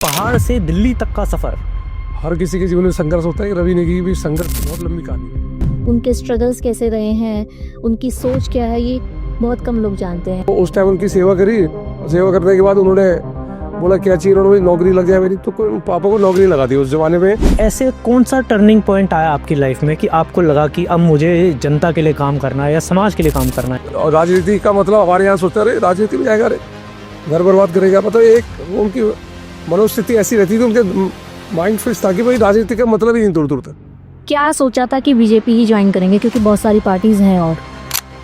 पहाड़ से दिल्ली तक का सफर। हर किसी के जीवन में संघर्ष होता है। रवि नेगी की भी संघर्ष की बहुत लंबी कहानी है। उनके स्ट्रगल्स कैसे रहे हैं, उनकी सोच क्या है, ये बहुत कम लोग जानते हैं। तो उस टाइम उनकी सेवा करी। सेवा करने के बाद उन्होंने बोला क्या चाहिए, उन्होंने नौकरी लग जाए मेरी, तो पापा को नौकरी लगा दी उस जमाने में। ऐसे कौन सा टर्निंग पॉइंट आया आपकी लाइफ में कि आपको लगा कि अब मुझे जनता के लिए काम करना है या समाज के लिए काम करना है? और राजनीति का मतलब हमारे यहाँ सोचता रहे राजनीति में जाएगा, रे घर बर्बाद करेगा। मतलब एक उनकी मनोस्थिति ऐसी रहती थी, उनके माइंड फिक्स था कि भाई राजनीति का मतलब ही नहीं दूर दूर तक। क्या सोचा था कि बीजेपी ही ज्वाइन करेंगे, क्योंकि बहुत सारी पार्टीज हैं और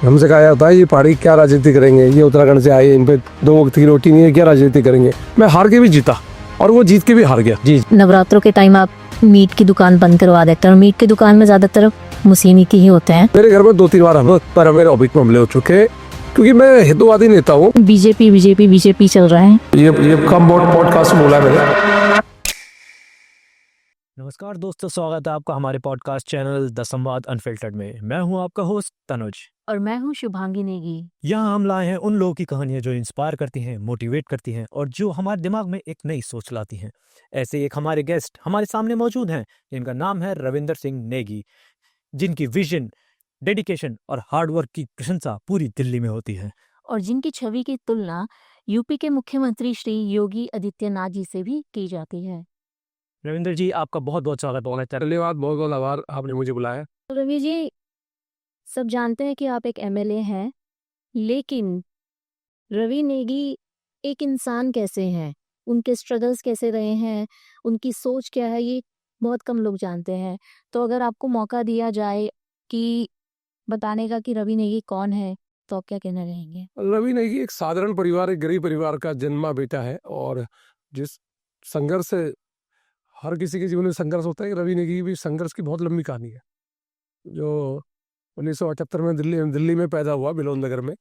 हमसे कहा जाता है ये पहाड़ी क्या राजनीति करेंगे, ये उत्तराखंड से आए, इन पे 2 वक्त की रोटी नहीं है, क्या राजनीति करेंगे। मैं हार के भी जीता और वो जीत के भी हार गया। जी नवरात्रों के टाइम आप मीट की दुकान बंद करवा देते हैं और मीट की दुकान में ज्यादातर मुस्लिम ही ही होते हैं। मेरे घर में 2-3 बार हम पर मेरे ऑबिक मामले हो चुके हैं, क्योंकि मैं हिंदुवादी नेता हूँ। बीजेपी चल रहा है। ये कम पॉडकास्ट में बोला है मैंने। नमस्कार दोस्तों, स्वागत है आपका हमारे पॉडकास्ट चैनल द संवाद अनफिल्टर्ड में। मैं हूं आपका होस्ट तनुज और मैं हूँ शुभांगी नेगी। यहाँ हम लाए हैं उन लोगों की कहानियां जो इंस्पायर करती हैं, मोटिवेट करती हैं और जो हमारे दिमाग में एक नई सोच लाती हैं। ऐसे एक हमारे गेस्ट हमारे सामने मौजूद हैं, जिनका नाम है रविंदर सिंह नेगी, जिनकी विजन, डेडिकेशन और हार्डवर्क की प्रशंसा पूरी दिल्ली में होती है और जिनकी छवि की तुलना यूपी के मुख्यमंत्री श्री योगी आदित्यनाथ जी से भी की जाती है। रविंदर जी, आपका बहुत बहुत स्वागत होना चाहिए। धन्यवाद, बहुत बहुत आभार, आपने मुझे बुलाया। तो रवि जी, सब जानते हैं कि आप एक एमएलए हैं, लेकिन रवि नेगी एक इंसान कैसे हैं, उनके स्ट्रगल्स कैसे रहे हैं, उनकी सोच क्या है, ये बहुत कम लोग जानते हैं। तो अगर आपको मौका दिया जाए कि बताने का कि रवि नेगी कौन है, तो आप क्या कहना रहेंगे? रवि नेगी एक साधारण परिवार, एक गरीब परिवार का जन्मा बेटा है, और जिस संघर्ष से हर किसी के जीवन में संघर्ष होता है, रवि नेगी की भी संघर्ष की बहुत लंबी कहानी है। जो 1978 में दिल्ली में पैदा हुआ, बिलोन नगर में,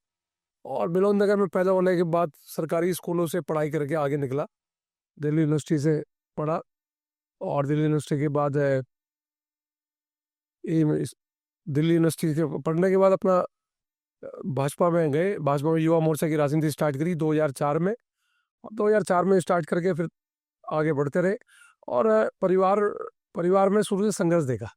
और बिलोन नगर में पैदा होने के बाद सरकारी स्कूलों से पढ़ाई करके आगे निकला। दिल्ली यूनिवर्सिटी से पढ़ा, और दिल्ली यूनिवर्सिटी के बाद दिल्ली यूनिवर्सिटी से पढ़ने के बाद अपना भाजपा में गए। भाजपा में युवा मोर्चा की राजनीति स्टार्ट करी 2004 में, और 2004 में स्टार्ट करके फिर आगे बढ़ते रहे। और परिवार में शुरू से संघर्ष देखा।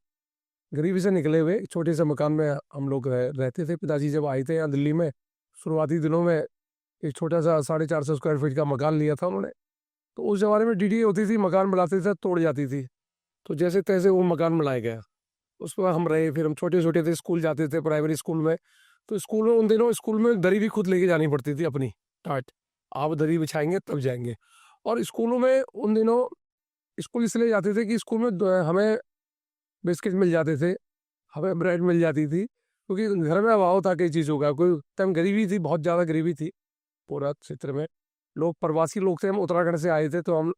गरीबी से निकले हुए छोटे से मकान में हम लोग रहते थे। पिताजी जब आए थे यहाँ दिल्ली में, शुरुआती दिनों में एक छोटा सा 450 स्क्वायर फीट का मकान लिया था उन्होंने। तो उस जमाने में डीडी होती थी, मकान बनाते थे, तोड़ जाती थी, तो जैसे तैसे वो मकान बनाया गया। उसके बाद हम रहे, फिर हम छोटे छोटे थे, स्कूल जाते थे, प्राइमरी स्कूल में। तो स्कूल में उन दिनों स्कूल में दरी भी खुद लेके जानी पड़ती थी अपनी, टाट आप दरी बिछाएंगे तब जाएंगे। और स्कूलों में उन दिनों स्कूल इसलिए जाते थे कि स्कूल में हमें बिस्किट मिल जाते थे, हमें ब्रेड मिल जाती थी, क्योंकि घर में अभाव था कई चीज़ों का। कोई टाइम गरीबी थी, बहुत ज़्यादा गरीबी थी पूरा क्षेत्र में। लोग प्रवासी लोग थे, हम उत्तराखंड से आए थे, तो हम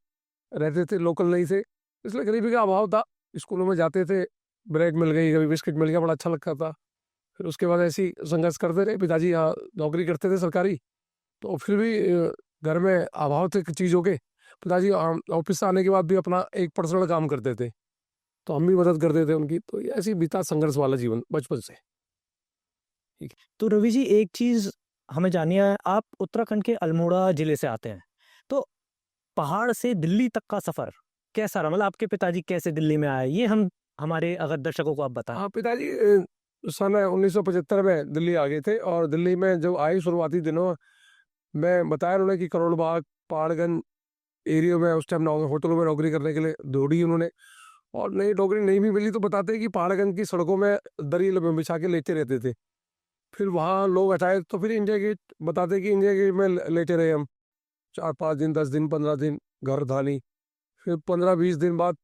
रहते थे, लोकल नहीं थे, इसलिए गरीबी का अभाव था। स्कूलों में जाते थे, ब्रेड मिल गई, कभी बिस्किट मिल गया, बड़ा अच्छा लगता था। फिर उसके बाद ऐसे ही संघर्ष करते रहे। पिताजी यहाँ नौकरी करते थे सरकारी, तो फिर भी घर में अभाव थे चीज़ों के। पिताजी ऑफिस से आने के बाद भी अपना एक पर्सनल काम करते थे, तो हम भी मदद करते थे उनकी। तो ये ऐसी बीता संघर्ष वाला जीवन बचपन से। तो रवि जी, एक चीज हमें जाननी है, आप उत्तराखंड के अल्मोड़ा जिले से आते हैं, तो पहाड़ से दिल्ली तक का सफर कैसा रहा? मतलब आपके पिताजी कैसे दिल्ली में आए, ये हम हमारे अगर दर्शकों को आप बताएं। हाँ, पिताजी सन 1975 में दिल्ली आ गए थे, और दिल्ली में जब आए शुरुआती दिनों में बताया उन्होंने कि करोल बाग, पहाड़गंज एरिया में उस टाइम होटलों में नौकरी करने के लिए दौड़ी उन्होंने। और नई नौकरी नहीं भी मिली तो बताते हैं कि पहाड़गंज की सड़कों में दरी बिछा के लेटे रहते थे। फिर वहाँ लोग हटाए तो फिर इंडिया गेट, बताते कि इंडिया गेट में लेटे रहे हम 4-5 दिन, 10 दिन, 15 दिन, घर था नहीं। फिर 15-20 दिन बाद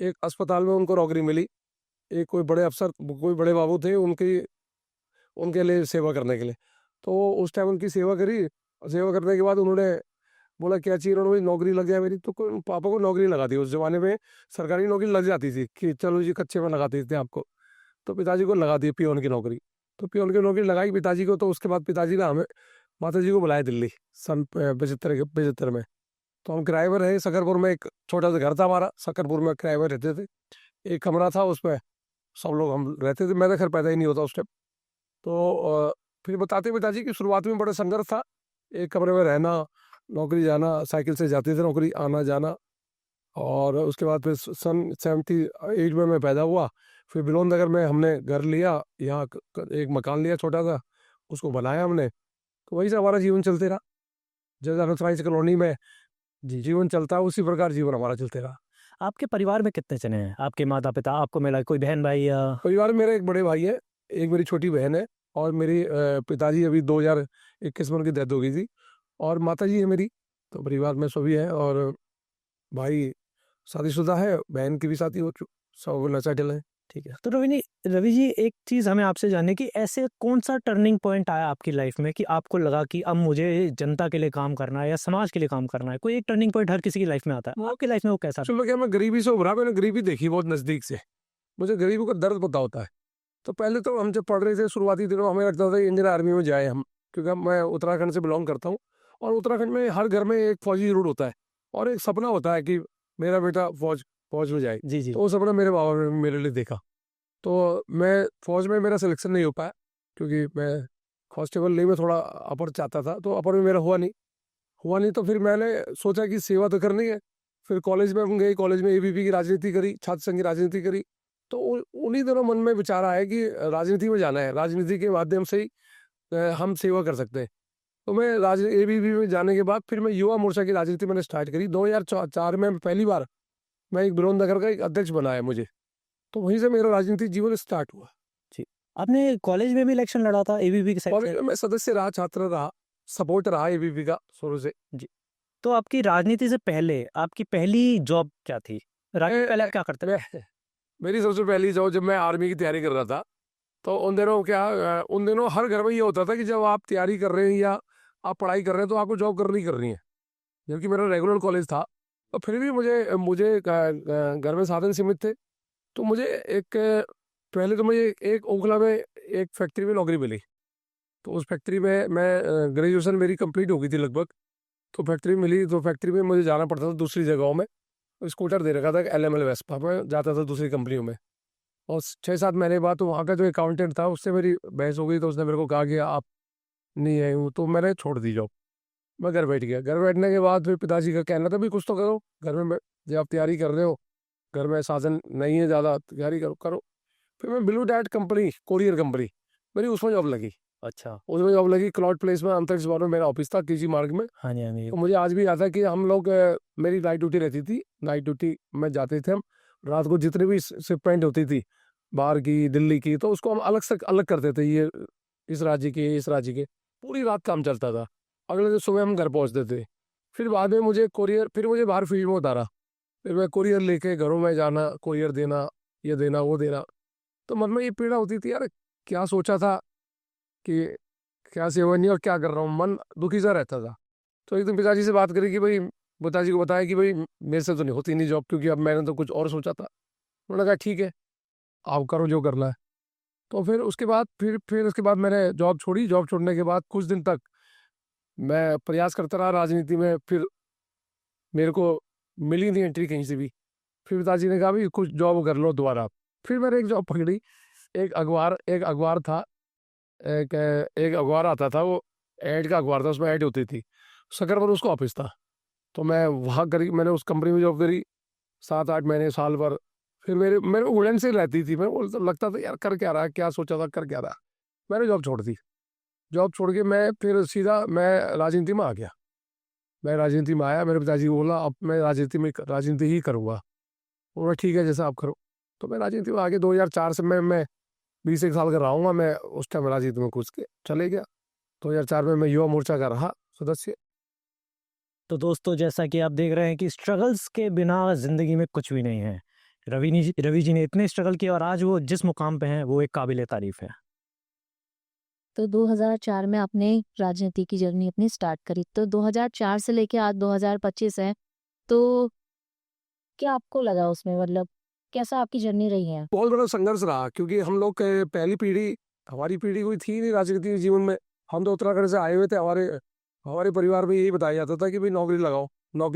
एक अस्पताल में उनको नौकरी मिली। एक कोई बड़े अफसर, कोई बड़े बाबू थे, उनके लिए सेवा करने के लिए। तो उस टाइम उनकी सेवा करी। सेवा करने के बाद उन्होंने बोला क्या चाहिए, उन्होंने नौकरी लग जाए मेरी, तो पापा को नौकरी लगा दी। उस जमाने में सरकारी नौकरी लग जाती थी कि चलो जी कच्चे में लगा देते हैं आपको, तो पिताजी को लगा दी पियोन की नौकरी। तो पियोन की नौकरी लगाई पिताजी को। तो उसके बाद पिताजी ने हमें माता जी को बुलाया दिल्ली सन 75 में। तो हम किराए पर रहे सकरपुर में। एक छोटा सा घर था हमारा, सकरपुर में किराए पर रहते थे। एक कमरा था, उसमें सब लोग हम रहते थे। मैं तो खैर पैदा ही नहीं होता उस टाइम। तो फिर बताते पिताजी की शुरुआत में बड़ा संघर्ष था, एक कमरे में रहना, नौकरी जाना, साइकिल से जाते थे नौकरी, आना जाना। और उसके बाद फिर सन 78 में मैं पैदा हुआ। फिर बिलोन नगर में हमने घर लिया, यहाँ एक मकान लिया छोटा सा, उसको बनाया हमने। तो वही से हमारा जीवन चलते रहा, जैसे अनथराइज कॉलोनी में जी। जीवन चलता है उसी प्रकार जीवन हमारा चलते रहा। आपके परिवार में कितने जने हैं? आपके माता-पिता, आपको मिला कोई बहन-भाई या? परिवार में मेरे एक बड़े भाई है, एक मेरी छोटी बहन है, और मेरी पिताजी अभी 2021 में उनकी डेथ हो गई थी, और माताजी है मेरी। तो परिवार में सभी हैं, और भाई शादीशुदा है, बहन की भी शादी हो सब सेटल है। ठीक है। तो रवि जी, एक चीज़ हमें आपसे जाननी कि ऐसे कौन-सा टर्निंग पॉइंट आया आपकी लाइफ में कि आपको लगा कि अब मुझे जनता के लिए काम करना है या समाज के लिए काम करना है? कोई एक टर्निंग पॉइंट हर किसी की लाइफ में आता है। आपकी लाइफ में वो कैसा था? चलो क्या, मैं गरीबी से उभरा, मैंने गरीबी देखी बहुत नज़दीक से, मुझे गरीबी का दर्द पता होता है। तो पहले तो हम जब पढ़ रहे थे शुरुआती दिनों, हमें लगता था इंडियन आर्मी में जाए हम, क्योंकि मैं उत्तराखंड से बिलोंग करता हूँ, और उत्तराखंड में हर घर में एक फौजी जरूर होता है, और एक सपना होता है कि मेरा बेटा फौज में जाए। जी, जी। तो वो सपना मेरे बाबा ने मेरे लिए देखा। तो मैं फौज में मेरा सिलेक्शन नहीं हो पाया, क्योंकि मैं कांस्टेबल नहीं, मैं थोड़ा अपर चाहता था, तो अपर में मेरा हुआ नहीं। तो फिर मैंने सोचा कि सेवा तो करनी है। फिर कॉलेज में हम गए, कॉलेज में एबीपी की राजनीति करी, छात्र संघ की राजनीति करी। तो उन्हीं दिनों मन में विचार आया कि राजनीति में जाना है, राजनीति के माध्यम से ही हम सेवा कर सकते हैं। तो मैं एबीपी में जाने के बाद फिर मैं युवा मोर्चा की राजनीति मैंने स्टार्ट करी। 2004 में पहली बार मैं एक बिलोन नगर का एक अध्यक्ष बनाया मुझे। तो वहीं से मेरा राजनीतिक जीवन स्टार्ट हुआ। जी। आपने कॉलेज में भी इलेक्शन लड़ा था एबीपी के साइड कॉलेज से? में मैं सदस्य रहा, छात्र रहा, सपोर्ट रहा एबीपी का शुरू से। जी। तो आपकी राजनीति से पहले आपकी पहली जॉब क्या थी? राजनीति पहले आप क्या करते थे? मेरी सबसे पहली जॉब, जब मैं आर्मी की तैयारी कर रहा था, तो उन दिनों हर घर में ये होता था कि जब आप तैयारी कर रहे हैं या आप पढ़ाई कर रहे हैं तो आपको जॉब करनी है। जबकि मेरा रेगुलर कॉलेज था, तो फिर भी मुझे घर में साधन सीमित थे। तो मुझे पहले तो मुझे एक ओखला में एक फैक्ट्री में नौकरी मिली। तो उस फैक्ट्री में मैं ग्रेजुएशन मेरी कंप्लीट हो गई थी लगभग। तो फैक्ट्री मिली, तो फैक्ट्री में मुझे जाना पड़ता था दूसरी जगहों में। स्कूटर दे रखा था LML वेस्पा में, जाता था दूसरी कंपनियों में। और 6-7 महीने बाद तो वहाँ का जो अकाउंटेंट था उससे मेरी बहस हो गई। तो उसने मेरे को कहा कि आप नहीं आए हूँ, तो मैंने छोड़ दी जॉब। मैं घर बैठ गया। घर बैठने के बाद फिर पिताजी का कहना था भी कुछ तो करो घर में, जब आप तैयारी कर रहे हो, घर में साधन नहीं है ज़्यादा, तैयारी करो। फिर मैं blue that company, courier company मेरी, उसमें जॉब लगी। अच्छा। उसमें जॉब लगी क्लाउड प्लेस में, अंतरिक्ष भवन में मेरा ऑफिस था, KG मार्ग में। हाँ जी, हाँ जी। तो मुझे आज भी याद है कि हम लोग मेरी नाइट ड्यूटी रहती थी, नाइट ड्यूटी में जाते थे हम। रात को जितनी भी शिपमेंट होती थी बाहर की, दिल्ली की, तो उसको हम अलग करते थे, ये इस राज्य के पूरी रात काम चलता था। अगले दिन सुबह हम घर पहुंचते थे। फिर बाद में मुझे बाहर फील्ड में उतारा। फिर मैं कोरियर लेके घरों में जाना, कोरियर देना, ये देना वो देना। तो मन में ये पीड़ा होती थी, यार क्या सोचा था कि क्या सेवा नहीं और क्या कर रहा हूँ, मन दुखी सा रहता था। तो एक दिन पिताजी से बात करी कि भाई, पिताजी को बताया कि भाई मेरे से तो नहीं होती नहीं जॉब, क्योंकि अब मैंने तो कुछ और सोचा था। उन्होंने कहा ठीक है, आप करो जो करना है। तो फिर उसके बाद मैंने जॉब छोड़ी। जॉब छोड़ने के बाद कुछ दिन तक मैं प्रयास करता रहा राजनीति में, फिर मेरे को मिली नहीं एंट्री कहीं से भी। फिर पिताजी ने कहा भी कुछ जॉब कर लो दोबारा। फिर मैंने एक जॉब पकड़ी, एक अखबार था, एक अखबार आता था, वो ऐड का अखबार था, उसमें ऐड होती थी, सकरपुर उसका ऑफिस था। तो मैं वहाँ मैंने उस कंपनी में जॉब करी 7-8 महीने, साल भर। फिर मेरे उड़न से रहती थी, मेरे को लगता था यार कर क्या रहा है, क्या सोचा था कर क्या रहा। मैंने जॉब छोड़ दी। जॉब छोड़ के मैं फिर सीधा मैं राजनीति में आ गया। मैं राजनीति में आया, मेरे पिताजी को बोला अब मैं राजनीति ही करूँगा। उन्होंने ठीक है जैसा आप करो। तो मैं राजनीति में आगे 2004 से मैं 21 साल का रहा। मैं उस टाइम राजनीति में घुस के चले गया। 2004 में मैं युवा मोर्चा का रहा सदस्य। तो दोस्तों, जैसा कि आप देख रहे हैं कि स्ट्रगल्स के बिना ज़िंदगी में कुछ भी नहीं है। रवि जी ने इतने स्ट्रगल किए और आज वो जिस मुकाम पे हैं वो एक काबिल तारीफ है। तो 2004 में आपने राजनीति की जर्नी अपनी स्टार्ट करी। तो 2004 से लेके आज 2025 है, तो क्या आपको लगा उसमें, मतलब कैसा आपकी जर्नी रही है? बहुत बड़ा संघर्ष रहा, क्योंकि हम लोग पहली पीढ़ी, हमारी पीढ़ी कोई थी नहीं राजनीतिक जीवन में। हम तो उत्तराखंड से आए हुए थे। हमारे परिवार में यही बताया जाता था कि भाई नौकरी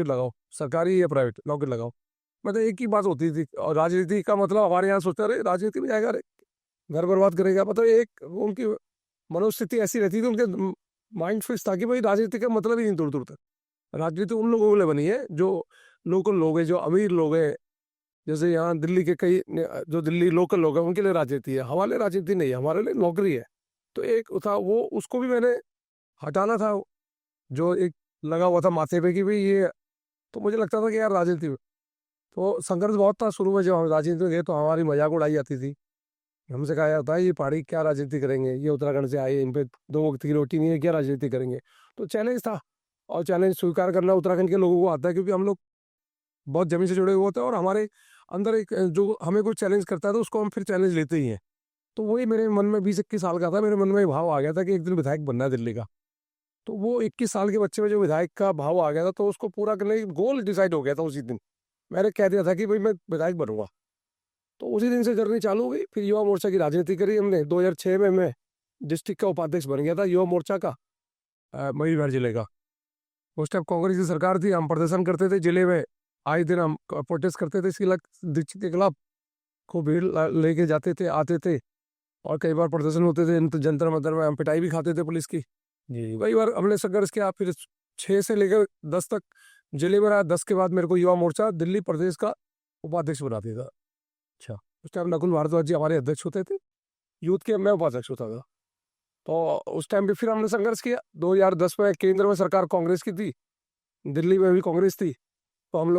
लगाओ, सरकारी या प्राइवेट नौकरी लगाओ। मतलब एक ही बात होती थी। और राजनीति का मतलब हमारे यहाँ सोचते रहे राजनीति में जाएगा, घर बर्बाद करेगा। मतलब एक उनकी मनोस्थिति ऐसी रहती थी, उनके माइंड फिक्स था कि भाई राजनीति का मतलब ही नहीं दूर दूर तक। राजनीति उन लोगों के लिए बनी है जो लोकल लोग हैं, जो अमीर लोग हैं, जैसे यहाँ दिल्ली के कई जो दिल्ली लोकल लोग हैं, उनके लिए राजनीति है, हमारे लिए राजनीति नहीं है, हमारे लिए नौकरी है। तो एक था वो, उसको भी मैंने हटाना था, जो एक लगा हुआ था माथे पे कि भाई ये, तो मुझे लगता था कि यार राजनीति में तो संघर्ष बहुत था शुरू में। जब हम राजनीति में गए तो हमारी मजाक उड़ाई जाती थी, हमसे कहा जाता है ये पहाड़ी क्या राजनीति करेंगे, ये उत्तराखंड से आए, इन पे 2 वक्त की रोटी नहीं है, क्या राजनीति करेंगे। तो चैलेंज था, और चैलेंज स्वीकार करना उत्तराखंड के लोगों को आता है, क्योंकि हम लोग बहुत जमीन से जुड़े हुए होते हैं, और हमारे अंदर एक जो हमें कोई चैलेंज करता है तो उसको हम फिर चैलेंज लेते ही हैं। तो वही मेरे मन में 20-21 साल का था, मेरे मन में भाव आ गया था कि एक दिन विधायक बनना है दिल्ली का। तो वो 21 साल के बच्चे में जो विधायक का भाव आ गया था, तो उसको पूरा करने की गोल डिसाइड हो गया था उसी दिन। मैंने कह दिया था कि भाई मैं विधायक बनूंगा। तो उसी दिन से जर्नी चालू हो गई। फिर युवा मोर्चा की राजनीति करी हमने। 2006 में मैं डिस्ट्रिक्ट का उपाध्यक्ष बन गया था युवा मोर्चा का, मयूरभंज जिले का। उस टाइम कांग्रेस की सरकार थी, हम प्रदर्शन करते थे जिले में, आए दिन हम प्रोटेस्ट करते थे शीला दीक्षित के खिलाफ। खूब भीड़ लेके जाते थे, आते थे, और कई बार प्रदर्शन होते थे जंतर मंतर में, हम पिटाई भी खाते थे पुलिस की। जी कई बार हमने संघर्ष किया। फिर 6 से लेकर 10 तक जिले में रहा। 10 के बाद मेरे को युवा मोर्चा दिल्ली प्रदेश का उपाध्यक्ष बना दिया था। अच्छा। उस टाइम नकुल भारद्वाज जी हमारे अध्यक्ष होते थे यूथ के, मैं उपाध्यक्ष होता था। तो उस टाइम पे फिर हमने संघर्ष किया। 2010 में केंद्र में सरकार कांग्रेस की थी, दिल्ली में भी कांग्रेस थी। तो हम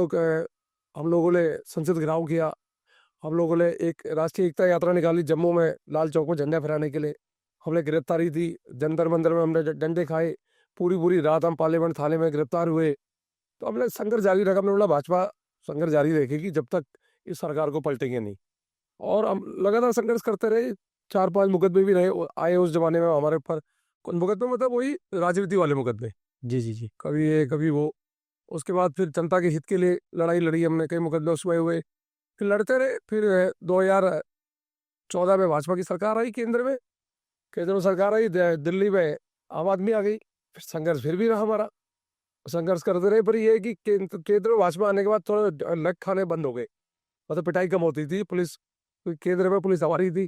लोगों ने संसद घेराव किया। हम लोगों ने एक राष्ट्रीय एकता यात्रा निकाली जम्मू में, लाल चौक में झंडा फहराने के लिए। हमने गिरफ्तारी दी, जंतर मंतर में हमने डंडे खाए, पूरी पूरी रात हम पार्लियामेंट थाने में गिरफ्तार हुए। तो हमने संघर्ष जारी रखा। हमने बोला भाजपा संघर्ष जारी रखेगी जब तक इस सरकार को पलटेंगे नहीं। और हम लगातार संघर्ष करते रहे। 4-5 मुकदमे भी रहे आए उस जमाने में हमारे ऊपर। मुकदमे मतलब वही राजनीति वाले मुकदमे, जी जी जी। कभी ये कभी वो। उसके बाद फिर जनता के हित के लिए लड़ाई लड़ी हमने, कई मुकदमे उसमें हुए, फिर लड़ते रहे। फिर 2014 में भाजपा की सरकार आई केंद्र में, केंद्र में सरकार आई, दिल्ली में आम आदमी आ गई। फिर संघर्ष फिर भी रहा हमारा, संघर्ष करते रहे। पर ये है कि केंद्र में भाजपा आने के बाद थोड़े लक खाने बंद हो गए, मतलब पिटाई कम होती थी। पुलिस, केंद्र में पुलिस हमारी थी,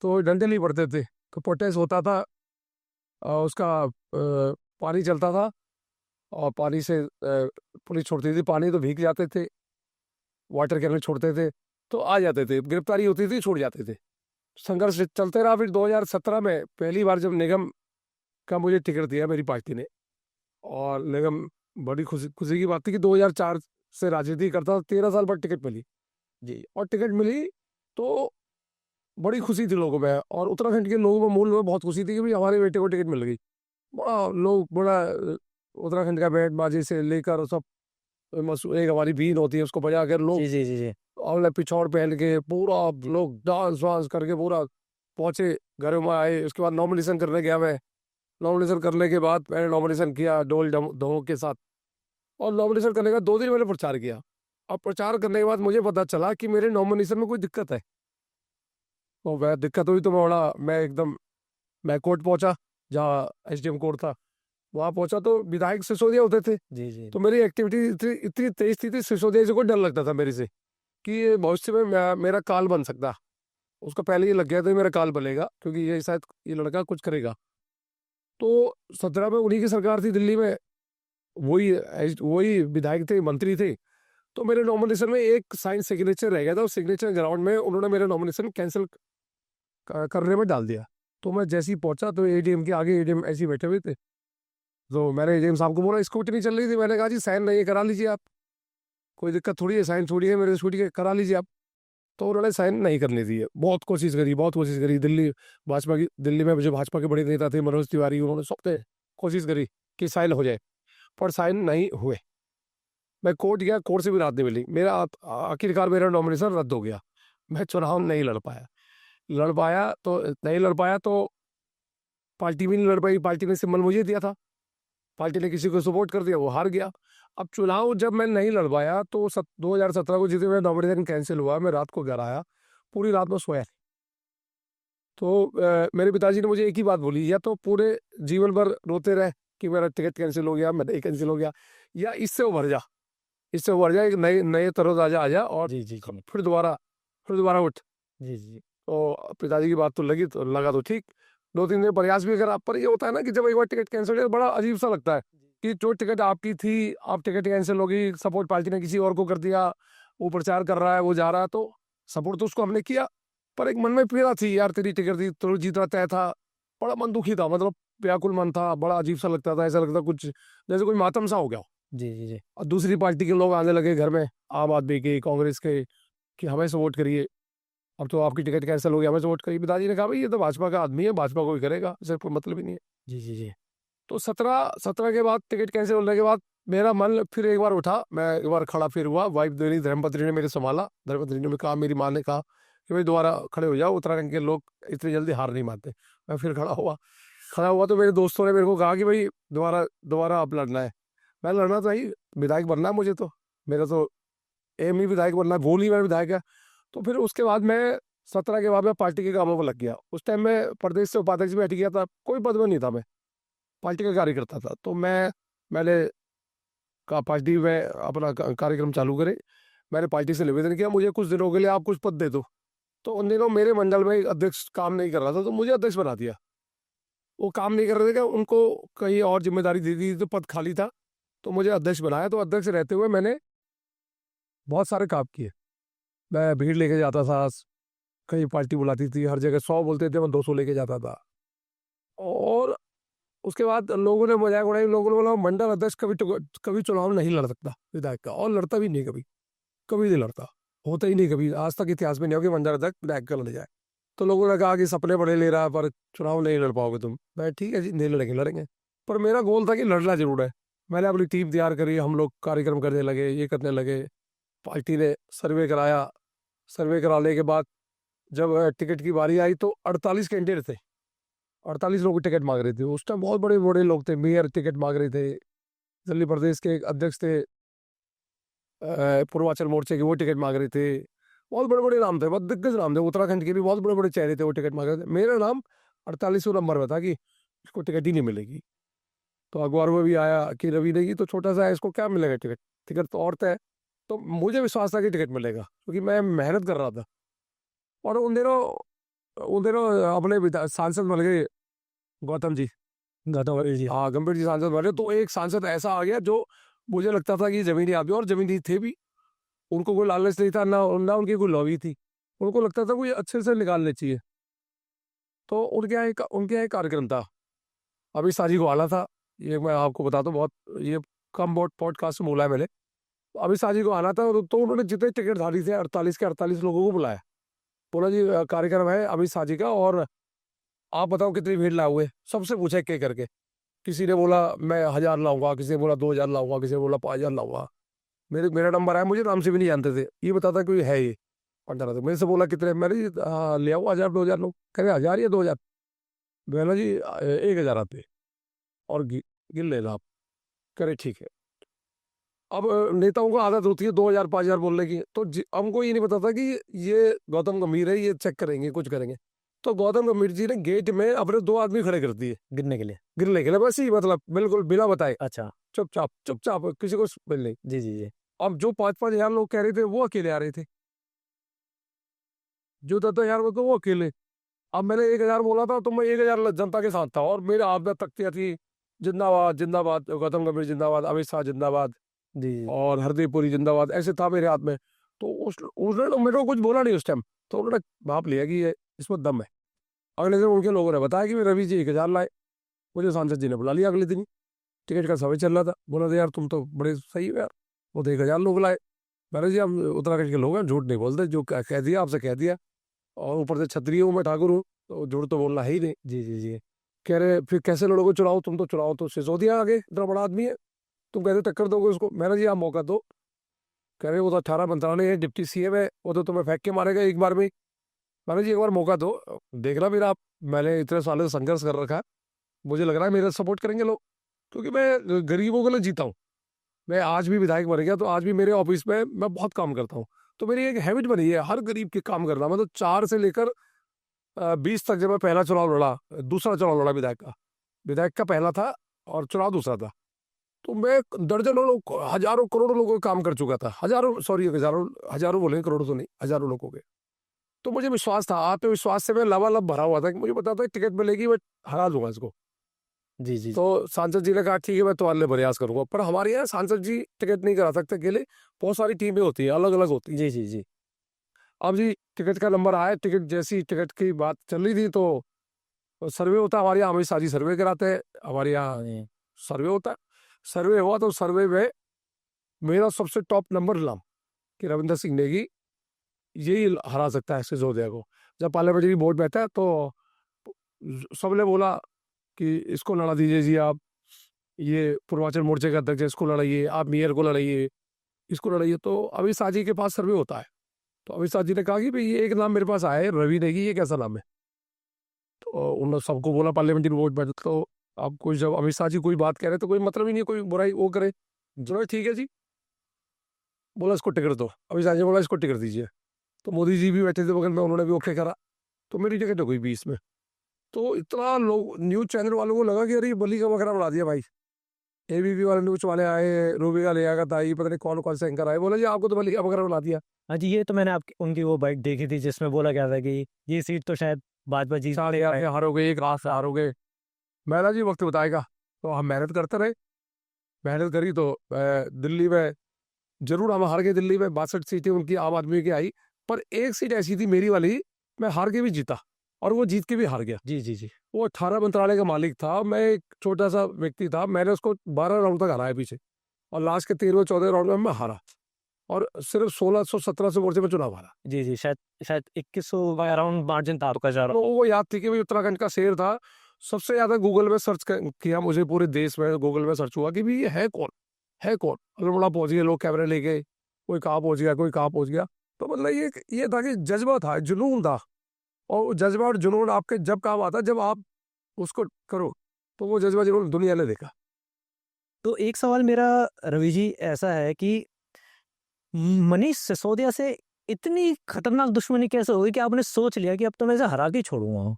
तो डंडे नहीं पड़ते थे। तो प्रोटेस्ट होता था, उसका पानी चलता था, और पानी से पुलिस छोड़ती थी पानी, तो भीग जाते थे, वाटर कैनल छोड़ते थे तो आ जाते थे, गिरफ्तारी होती थी, छोड़ जाते थे। संघर्ष चलते रहा। फिर 2017 में पहली बार जब निगम का मुझे टिकट दिया मेरी पार्टी ने, और निगम, बड़ी खुशी खुशी की बात थी कि 2004 से राजनीति करता था, 13 साल बाद टिकट मिली जी। और टिकट मिली तो बड़ी खुशी थी लोगों में, और उत्तराखंड के लोगों में मूल में बहुत खुशी थी कि भाई हमारे बेटे को टिकट मिल गई। बड़ा उत्तराखंड का बैंड बाजी से लेकर सब, एक हमारी बीन होती है उसको बजा कर लोग, जी जी जी जी। और पिछौड़ पहन के पूरा लोग डांस वांस करके पूरा पहुंचे, घर में आए। उसके बाद नॉमिनेशन करने गया मैं। नॉमिनेशन करने के बाद मैंने नॉमिनेशन किया ढोल ढोल के साथ, और नॉमिनेशन करने के बाद 2 दिन मैंने प्रचार किया। और प्रचार करने के बाद मुझे पता चला कि मेरे नॉमिनेशन में कोई दिक्कत है। तो वह दिक्कत हुई तो मैं कोर्ट पहुंचा, जहाँ SDM कोर्ट था, वहाँ पहुंचा तो विधायक सिसोदिया होते थे। जी जी। तो मेरी एक्टिविटी इतनी तेज थी, सिसोदिया जी को डर लगता था मेरे से कि ये भविष्य में मेरा काल बन सकता। उसको पहले ये लग गया था मेरा काल बनेगा, क्योंकि ये शायद ये लड़का कुछ करेगा। तो 17 में उन्हीं की सरकार थी दिल्ली में, वही विधायक थे, मंत्री थे। तो मेरे नॉमिनेशन में एक साइन सिग्नेचर रह गया था, उस सिग्नेचर ग्राउंड में उन्होंने मेरे नॉमिनेशन कैंसिल करने में डाल दिया। तो मैं जैसे ही पहुंचा तो ADM के आगे ADM ऐसे ही बैठे हुए थे। तो मैंने ADM साहब को बोला, स्कूटी चल रही थी, मैंने कहा जी साइन नहीं करा लीजिए आप, कोई दिक्कत थोड़ी है, साइन छोड़िए, मेरे स्कूटी के करा लीजिए आप। तो उन्होंने साइन नहीं करने दिए। बहुत कोशिश करी दिल्ली भाजपा की, दिल्ली में जो भाजपा के बड़े नेता थे मनोज तिवारी, उन्होंने सबने कोशिश करी कि साइन हो जाए, पर साइन नहीं हुए। मैं कोर्ट गया, कोर्ट से भी राहत नहीं मिली। मेरा आखिरकार मेरा नॉमिनेशन रद्द हो गया। मैं चुनाव नहीं लड़ पाया तो पार्टी भी नहीं लड़ पाई। पार्टी ने सिंबल मुझे दिया था, पार्टी ने किसी को सपोर्ट कर दिया, वो हार गया। अब चुनाव जब मैं नहीं लड़ पाया तो 2017 को जितने मेरा नॉमिनेशन कैंसिल हुआ, मैं रात को घर आया, पूरी रात में सोया नहीं। तो मेरे पिताजी ने मुझे एक ही बात बोली, या तो पूरे जीवन भर रोते रहे कि मेरा टिकट कैंसिल हो गया, मेरा कैंसिल हो गया, या इससे उभर जा, एक नए तरोताजा आ जा, और जी जी। फिर दोबारा उठ। जी जी। तो पिताजी की बात तो लगा तो ठीक। 2-3 दिन प्रयास भी करा, पर ये होता है ना कि जब एक बार टिकट कैंसिल हो जाए बड़ा अजीब सा लगता है कि जो टिकट आपकी थी, आप टिकट कैंसिल होगी, सपोर्ट पार्टी ने किसी और को कर दिया, वो प्रचार कर रहा है, वो जा रहा है, तो सपोर्ट तो उसको हमने किया, पर एक मन में पीड़ा थी यार, तेरी टिकट थी, तो जीतना तय था, बड़ा मन दुखी था, मतलब व्याकुल मन था, बड़ा अजीब सा लगता था, ऐसा लगता कुछ जैसे कोई मातम सा हो गया। जी। और दूसरी पार्टी के लोग आने लगे घर में, आम आदमी के, कांग्रेस के, कि हमें सपोर्ट करिए, अब तो आपकी टिकट कैंसिल हो गया, हमें सपोर्ट करिए। पिताजी ने कहा भाई ये तो भाजपा का आदमी है, भाजपा को ही करेगा, इसे कोई मतलब ही नहीं है। जी। तो 17 के बाद, टिकट कैंसिल होने के बाद, मेरा मन फिर एक बार उठा, मैं एक बार खड़ा फिर हुआ, वाइफ मेरी धर्मपत्नी ने मेरे संभाला, धर्मपत्नी ने कहा, मेरी माँ ने कहा कि भाई दोबारा खड़े हो जाओ, उत्तराखंड के लोग इतनी जल्दी हार नहीं मानते। मैं फिर खड़ा हुआ तो मेरे दोस्तों ने मेरे को कहा कि भाई दोबारा दोबारा आप लड़ना है। मैं लड़ना तो ही, विधायक बनना है मुझे, तो मेरा तो एम ही विधायक बनना है, गोल ही मेरा विधायक है। तो फिर उसके बाद मैं 17 के बाद मैं पार्टी के कामों पर लग गया। उस टाइम मैं प्रदेश से उपाध्यक्ष में हट गया था, कोई पद में नहीं था, मैं पार्टी का कार्यकर्ता था। तो मैंने कहा पार्टी में अपना कार्यक्रम चालू करे। मैंने पार्टी से निवेदन किया, मुझे कुछ दिनों के लिए आप कुछ पद दे दो। तो उन दिनों मेरे मंडल में एक अध्यक्ष काम नहीं कर रहा था, तो मुझे अध्यक्ष बना दिया। वो काम नहीं कर रहे थे, उनको कहीं और जिम्मेदारी दे दी, तो पद खाली था, तो मुझे अध्यक्ष बनाया। तो अध्यक्ष रहते हुए मैंने बहुत सारे काम किए। मैं भीड़ लेके जाता था, कहीं पार्टी बुलाती थी, हर जगह 100 बोलते थे, मैं 200 लेके जाता था। और उसके बाद लोगों ने मजाक उड़ाई, लोगों ने बोला मंडल अध्यक्ष कभी चुनाव नहीं लड़ सकता विधायक का, और लड़ता भी नहीं, कभी कभी नहीं लड़ता, होता ही नहीं कभी, आज तक इतिहास में नहीं हो कि मंडल अध्यक्ष विधायक का लड़ जाए। तो लोगों ने कहा कि सपने बड़े ले रहा है, पर चुनाव नहीं लड़ पाओगे तुम। मैं ठीक है जी, नहीं लड़ेंगे, पर मेरा गोल था कि लड़ना जरूर है। मैंने अपनी टीम तैयार करी, हम लोग कार्यक्रम करने लगे, ये करने लगे। पार्टी ने सर्वे कराया, सर्वे कराने के बाद जब टिकट की बारी आई तो 48 कैंडिडेट थे, 48 लोग टिकट मांग रहे थे। उस टाइम बहुत बड़े बड़े लोग थे, मेयर टिकट मांग रहे थे, दिल्ली प्रदेश के एक अध्यक्ष थे, पूर्वांचल मोर्चे के, वो टिकट मांग रहे थे। बहुत बड़े बड़े नाम थे, बहुत दिग्गज नाम थे, उत्तराखंड के भी बहुत बड़े बड़े चेहरे थे, वो टिकट मांग रहे थे। मेरा नाम 48वें नंबर में था कि इसको टिकट ही नहीं मिलेगी। तो अखबार में भी आया कि रवि नेगी तो छोटा सा है, इसको क्या मिलेगा टिकट, टिकट तो और तय। तो मुझे विश्वास था कि टिकट मिलेगा, क्योंकि मैं मेहनत कर रहा था। और उन दिनों अपने सांसद बन गए गौतम जी, जी। हाँ गंभीर जी सांसद बने। तो एक सांसद ऐसा आ गया जो मुझे लगता था कि जमीनी आदमी, और जमीनी थे भी, उनको कोई लालच नहीं था, ना उनकी कोई लॉबी थी, उनको लगता था कोई अच्छे से निकालने चाहिए। तो उनके यहाँ एक कार्यक्रम था, अभी साजी को आना था, ये मैं आपको बताता हूँ, बहुत ये कम बहुत पॉडकास्ट में बोला है मैंने। अभी साजी को आना था, तो उन्होंने जितने टिकट धारी थे 48 के 48 लोगों को बुलाया, बोला जी कार्यक्रम है अभी साजी का, और आप बताओ कितनी भीड़ लाए हुए। सबसे पूछा एक करके, किसी ने बोला मैं 1000 लाऊंगा, किसी ने बोला 2000 लाऊंगा, किसी ने बोला 5000 लाऊंगा। मेरा नंबर आया, मुझे नाम से भी नहीं जानते थे, ये बताता कोई है ये पंडा था। मेरे से बोला कितने, मैंने जी ले आओ 1000 2000 लोग। कह रहे 1000 या 2000। मैंने जी 1000 आते, और गिन लेना आप। करे ठीक है। अब नेताओं को आदत होती है 2000 5000 बोलने की, तो हमको ये नहीं पता था कि ये गौतम गंभीर है, ये चेक करेंगे, कुछ करेंगे। तो गौतम गंभीर जी ने गेट में अपने 2 आदमी खड़े कर दिए गिरने के लिए। बस ही, मतलब बिल्कुल बिना बताए, अच्छा। चुपचाप किसी को मिल नहीं। जी। अब जो 5-5 हजार लोग कह रहे थे वो अकेले आ रहे थे, जो 10-10 हजार वो तो वो अकेले। अब मैंने 1000 बोला था, तो मैं 1000 जनता के साथ था, और मेरे हाथ में तख्तियां थी, जिंदाबाद जिंदाबाद गौतम गंभीर जिंदाबाद, अमित शाह जिंदाबाद, जी। और हरदीप पुरी जिंदाबाद, ऐसे था मेरे हाथ में। तो उसने तो मेरे को कुछ बोला नहीं उस टाइम, तो उन्होंने भाप लिया कि ये इसमें दम है। अगले दिन उनके लोगों ने बताया कि रवि जी 1000 लाए। मुझे सांसद जी ने बुला लिया अगले दिन ही, टिकट का समय चल रहा था। बोला था यार तुम तो बड़े सही हो यार, वो तो 1000 लोग लाए। मैंने जी हम उत्तराखंड के लोग हैं, झूठ नहीं बोलते, जो कह दिया आपसे कह दिया, और ऊपर से क्षत्रिय हूँ, मैं ठाकुर हूँ, तो झूठ तो बोलना है ही नहीं। जी। कह रहे फिर कैसे लड़ोगे चुनाव, तुम तो चुनाव तो सिसोदिया आगे, इतना बड़ा आदमी है, तुम कहते टक्कर दोगे उसको। मैंने जी आप मौका दो। कह रहे वो तो 18 मंत्रालय है, डिप्टी सीएम है, वो तो तुम्हें फेंक के मारेगा एक बार में। मैंने जी एक बार मौका दो, देखना मेरा, आप मैंने इतने सालों से संघर्ष कर रखा है, मुझे लग रहा है मेरा सपोर्ट करेंगे लोग, क्योंकि मैं गरीबों के लिए जीता हूँ। मैं आज भी विधायक बन गया, तो आज भी मेरे ऑफिस में मैं बहुत काम करता हूँ। तो मेरी एक हैबिट बनी है हर गरीब के काम करना। मतलब 4 से लेकर 20 तक, जब मैं पहला चुनाव लड़ा, दूसरा चुनाव लड़ा विधायक का पहला था, और चुनाव दूसरा था, तो मैं दर्जनों लोग, हजारों करोड़ों लोगों का काम कर चुका था। हजारों बोले, करोड़ों तो नहीं, हजारों लोगों के। तो मुझे विश्वास था, आत्मविश्वास से मैं लबालब भरा हुआ था, कि मुझे पता था टिकट मिलेगी, मैं हरा दूंगा इसको। जी जी तो सांसद जी ने कहा ठीक है मैं तुम्हारे लिए प्रयास करूंगा, पर हमारे यहाँ सांसद जी टिकट नहीं करा सकते अकेले, बहुत सारी टीमें होती है, अलग अलग होती है। जी जी जी अब जी टिकट का नंबर आया, टिकट जैसी टिकट की बात चल रही थी तो सर्वे होता है हमारे यहाँ, अमित शाह जी सर्वे कराते हैं हमारे यहाँ, जी सर्वे होता है। सर्वे हुआ तो सर्वे में मेरा सबसे टॉप नंबर नाम कि रविंदर सिंह नेगी यही हरा सकता है सिसोदिया को। जब पार्लियामेंट्री वोट बैठा है तो सबने बोला कि इसको लड़ा दीजिए जी आप, ये पूर्वांचल मोर्चे का अध्यक्ष है, इसको लड़ाइए, आप मेयर को लड़ाइए, इसको लड़ाइए। तो अमित शाह जी के पास सर्वे होता है, तो अमित शाह जी ने कहा कि भाई ये एक नाम मेरे पास आया है रवि नेगी, ये कैसा नाम है? तो उन्होंने सबको बोला पार्लियामेंट्री वोट बैठा, तो अब कोई जब अमित शाह जी कोई बात कह रहे तो कोई मतलब ही नहीं, कोई बुराई वो करे, चलो ठीक है जी, बोला इसको टिकट दो। अमित शाह जी बोला इसको टिकट दीजिए, तो मोदी जी भी बैठे थे बगल में, उन्होंने भी ओके करा, तो मेरी टिकट हो गई 20 में। तो इतना लोग न्यूज चैनल वालों को लगा कि अरे ये बलि का बकरा बना दिया भाई। एबीपी वाले न्यूज वाले आए, रूबी का ले आया था, ये पता नहीं कौन कौन से एंकर आए, बोला जी आपको तो बलि का बकरा बना दिया। हाँ जी, ये तो मैंने आपकी उनकी वो बाइट देखी थी जिसमें बोला गया था कि ये सीट तो शायद भाजपा जीत साढ़े नहीं आठ पाए। से हारोगे, एक हाथ से हारोगे। मैंने जी वक्त बताएगा, तो हम मेहनत करते रहे, मेहनत करी तो दिल्ली में जरूर हम हार गए। दिल्ली में 62 सीटें उनकी आम आदमी की आई, पर एक सीट ऐसी थी मेरी वाली, मैं हार के भी जीता और वो जीत के भी हार गया। जी जी जी वो 18 मंत्रालय का मालिक था, मैं एक छोटा सा व्यक्ति था, मैंने उसको 12 राउंड तक हराया पीछे, और लास्ट के 13वें-14वें राउंड में मैं हारा, और सिर्फ 1600-1700 वोट से मैं चुनाव हारा। जी जी शायद शायद 2100 का अराउंड मार्जिन था आपका जा रहा। लोगों को याद थी कि भाई उत्तराखंड का शेर था। सबसे ज्यादा गूगल में सर्च किया, मुझे पूरे देश में गूगल में सर्च हुआ कि भाई ये है कौन, है कौन। अगर बड़ा पहुंच गए लोग कैमरे लेके, कोई कहाँ पहुंच गया, कोई कहाँ पहुंच गया। तो मतलब ये था कि जज्बा था, जुनून था, और वो जज्बा और जुनून आपके जब काम आता, जब आप उसको करो, तो वो जज्बा जुनून दुनिया ने देखा। तो एक सवाल मेरा रवि जी ऐसा है कि मनीष सिसोदिया से इतनी खतरनाक दुश्मनी कैसे हुई कि आपने सोच लिया कि अब तो मैं इसे हरा के ही छोड़ूंगा?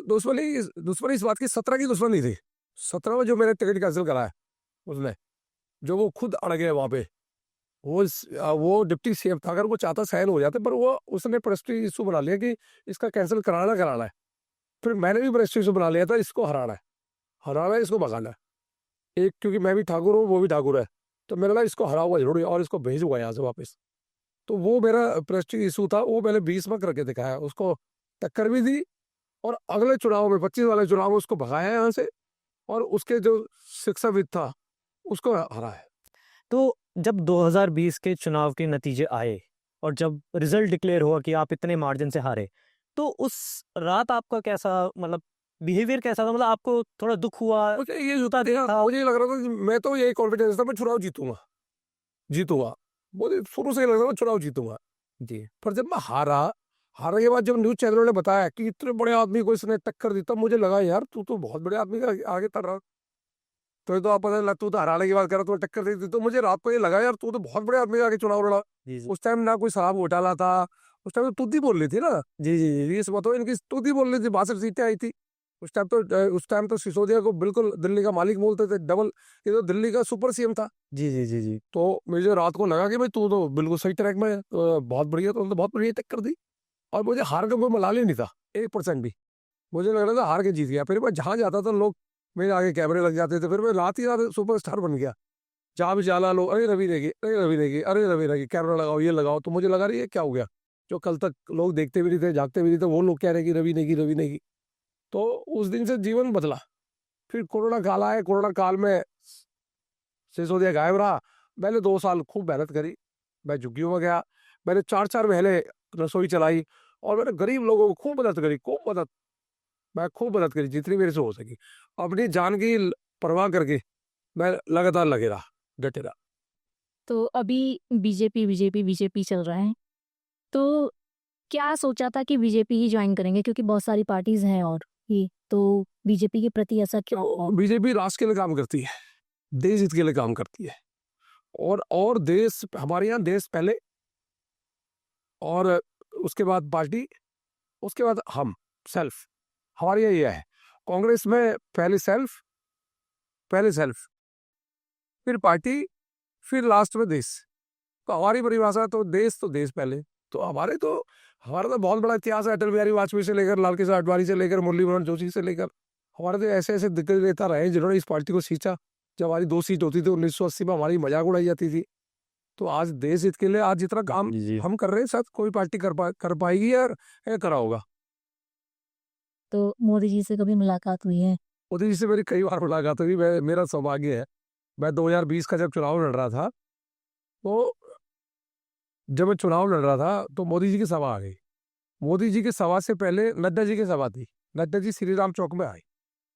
दुश्मनी दुश्मनी इस बात की 17 की दुश्मनी थी। 17 में जो मैंने टिकट कैंसिल कराया उसने, जो वो खुद अड़ गए वहां पे, वो डिप्टी सीएम था, अगर वो चाहता साइन हो जाते, पर वो उसने प्रेस्टीज इशू बना लिया कि इसका कैंसिल कराना है। फिर मैंने भी प्रेस्टीज इशू बना लिया था, इसको हराना है, इसको भगाना है। एक क्योंकि मैं भी ठाकुर हूँ, वो भी ठाकुर है, तो मैंने कहा इसको हरा हुआ जरूर है और इसको भेजूंगा यहाँ से वापस। तो वो मेरा प्रेस्टीज इशू था, वो मैंने 20 में करके दिखाया, उसको टक्कर भी दी, और अगले चुनाव में 25 वाले चुनाव में उसको भगाया यहाँ से, और उसके जो शिक्षाविद था उसको हरा है। तो जब 2020 के चुनाव के नतीजे आए और जब रिजल्ट डिक्लेयर हुआ कि आप इतने मार्जिन से हारे, तो उस रात आपका कैसा मतलब बिहेवियर कैसा था? मतलब आपको थोड़ा दुख हुआ? मुझे ये जूता देखा, मुझे लग रहा था कि मैं तो यही कॉन्फिडेंस था, मैं चुनाव जीतूंगा। मुझे शुरू से ही लग रहा था चुनाव जीतूंगा जी पर जब मैं हारने के बाद जब न्यूज चैनलों ने बताया कि इतने बड़े आदमी को इसने टक्कर दी, तब मुझे लगा यार तू तो बहुत बड़े आदमी का आगे तर रहा। तो आप पता लगा, तू तो हराने की बात कर रहा, तू टक्कर दी थी, तो मुझे रात को ये लगा यार तू तो बहुत बड़े आदमी का आगे चुनाव लड़ा। जी जी उस टाइम ना कोई शराब घोटाला था, उस टाइम तो तुद्दी बोल रही थी ना, जी जी जी इस बताओ, इनकी तुद्दी बोल रही थी, 62 सीटें आई थी। उस टाइम तो सिसोदिया को बिल्कुल दिल्ली का मालिक बोलते थे, डबल, ये तो दिल्ली का सुपर सीएम था। जी जी जी जी तो मुझे रात को लगा कि भाई तू तो बिल्कुल सही ट्रैक में है, तो बहुत बढ़िया, तो बहुत बढ़िया टक्कर दी। और मुझे हार का कोई मलाल ही नहीं था 1% भी, मुझे लग रहा था हार के जीत गया। फिर मैं जहाँ जाता था लोग मेरे आगे कैमरे लग जाते थे, फिर मैं रात ही रात सुपरस्टार बन गया। जहाँ भी जाला लोग अरे रवि नेगी, अरे रवि नेगी, अरे रवि नेगी, कैमरा लगाओ, ये लगाओ। तो मुझे लगा रही ये क्या हो गया, जो कल तक लोग देखते भी नहीं थे, जागते भी नहीं थे, वो लोग कह रहे कि रवि नेगी, रवि नेगी। तो उस दिन से जीवन बदला। फिर कोरोना काल आया, कोरोना काल में सिसोदिया गायब रहा। मैंने 2 साल खूब मेहनत करी, मैं झुग्गियों में गया, मैंने 4-4 महीने रसोई चलाई, और मैंने गरीब लोगों को खूब मदद करी, मैं खूब मदद करी जितनी मेरे से हो सकी। अपनी जान की परवाह करके मैं लगातार लगे रहा, डटे रहा। तो अभी बीजेपी चल रहा है, तो क्या सोचा था कि बीजेपी ही ज्वाइन करेंगे, क्योंकि बहुत सारी पार्टीज हैं और ये, तो बीजेपी के प्रति ऐसा क्यों? तो बीजेपी राष्ट्र के लिए काम करती है, देश हित के लिए काम करती है, और देश, हमारे यहाँ देश पहले, और उसके बाद पार्टी, उसके बाद हम सेल्फ। हमारे यहाँ ये है, कांग्रेस में पहले सेल्फ, फिर पार्टी, फिर लास्ट में देश। तो हमारी परिभाषा तो देश पहले। तो हमारा तो बहुत बड़ा इतिहास है, अटल बिहारी वाजपेयी से लेकर लाल कृष्ण आडवाणी से लेकर मुरली मनोहर जोशी से लेकर हमारे तो ऐसे ऐसे दिग्गज नेता रहे जिन्होंने इस पार्टी को सींचा। जब हमारी 2 सीट होती थी 1980 में, हमारी मजाक उड़ाई जाती थी। तो आज देश हित के लिए आज जितना काम जी जी हम कर रहे हैं, शायद कोई पार्टी कर पाएगी या करा होगा। तो मोदी जी से कभी मुलाकात हुई है? मोदी जी से मेरी कई बार मुलाकात हुई। मेरा सौभाग्य है, मैं 2020 का जब चुनाव लड़ रहा था, तो जब मैं चुनाव लड़ रहा था तो मोदी जी की सभा आ गई। मोदी जी की सभा से पहले नड्डा जी की सभा थी। नड्डा जी श्री राम चौक में आए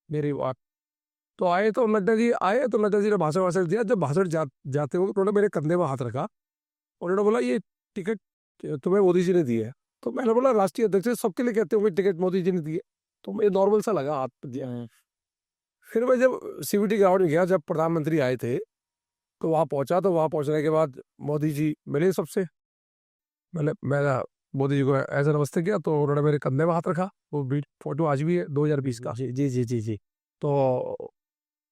मेरी बात। तो आए तो नड्डा जी आए तो नड्डा जी ने भाषण वाषण दिया। जब भाषण जाते हुए उन्होंने मेरे कंधे में हाथ रखा, उन्होंने बोला ये टिकट तुम्हें मोदी जी ने दी है। तो मैंने बोला राष्ट्रीय अध्यक्ष सबके लिए कहते होंगे टिकट मोदी जी ने दी है, तो मुझे नॉर्मल सा लगा, हाथ दिया। फिर मैं जब सीबीटी ग्राउंड में गया, जब प्रधानमंत्री आए थे, तो वहाँ पहुंचा। तो वहाँ पहुंचने के बाद मोदी जी मिले सबसे। मैंने मोदी जी को ऐसा नमस्ते किया, तो उन्होंने मेरे कंधे में हाथ रखा। वो फोटो आज भी है 2020 का। जी जी जी जी जी तो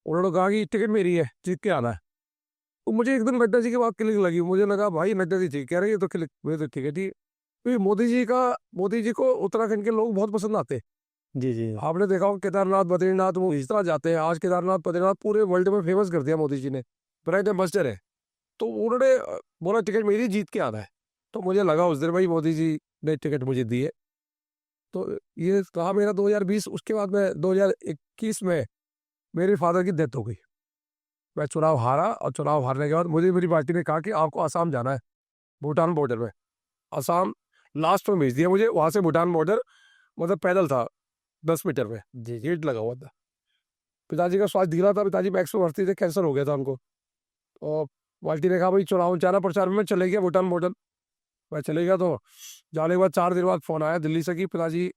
उन्होंने कहा कि टिकट मेरी है, जीत के आना है। तो मुझे एकदम नड्डा जी की बात क्लिक लगी। मुझे लगा भाई नड्डा जी ठीक कह रहे हैं, ये तो क्लिक, मुझे तो ठीक है ठीक। क्योंकि मोदी जी को उत्तराखंड के लोग बहुत पसंद आते हैं। जी जी आपने देखा हो केदारनाथ बद्रीनाथ वो इस तरह जाते हैं। आज केदारनाथ बद्रीनाथ पूरे वर्ल्ड में फेमस कर दिया मोदी जी ने, ब्रांड एम्बेसडर है। तो उन्होंने बोला टिकट मेरी, जीत के आना है। तो मुझे लगा उस दिन भाई मोदी जी ने टिकट मुझे दी है। तो ये रहा मेरा 2020। उसके बाद में 2021 में मेरे फादर की डेथ हो गई। मैं चुनाव हारा, और चुनाव हारने के बाद मुझे मेरी पार्टी ने कहा कि आपको आसाम जाना है, भूटान बॉर्डर में। आसाम लास्ट में भेज दिया मुझे। वहां से भूटान बॉर्डर मतलब पैदल था, 10 मीटर में जी जी गेट लगा हुआ था। पिताजी का स्वास्थ्य ढीला था, पिताजी मैक्स में भर्ती थे, कैंसर हो गया था उनको। और पार्टी ने कहा भाई चुनाव जाना प्रचार में। चले गया भूटान बॉर्डर। मैं चले गया, तो जाने के बाद 4 दिन बाद फोन आया दिल्ली से कि पिताजी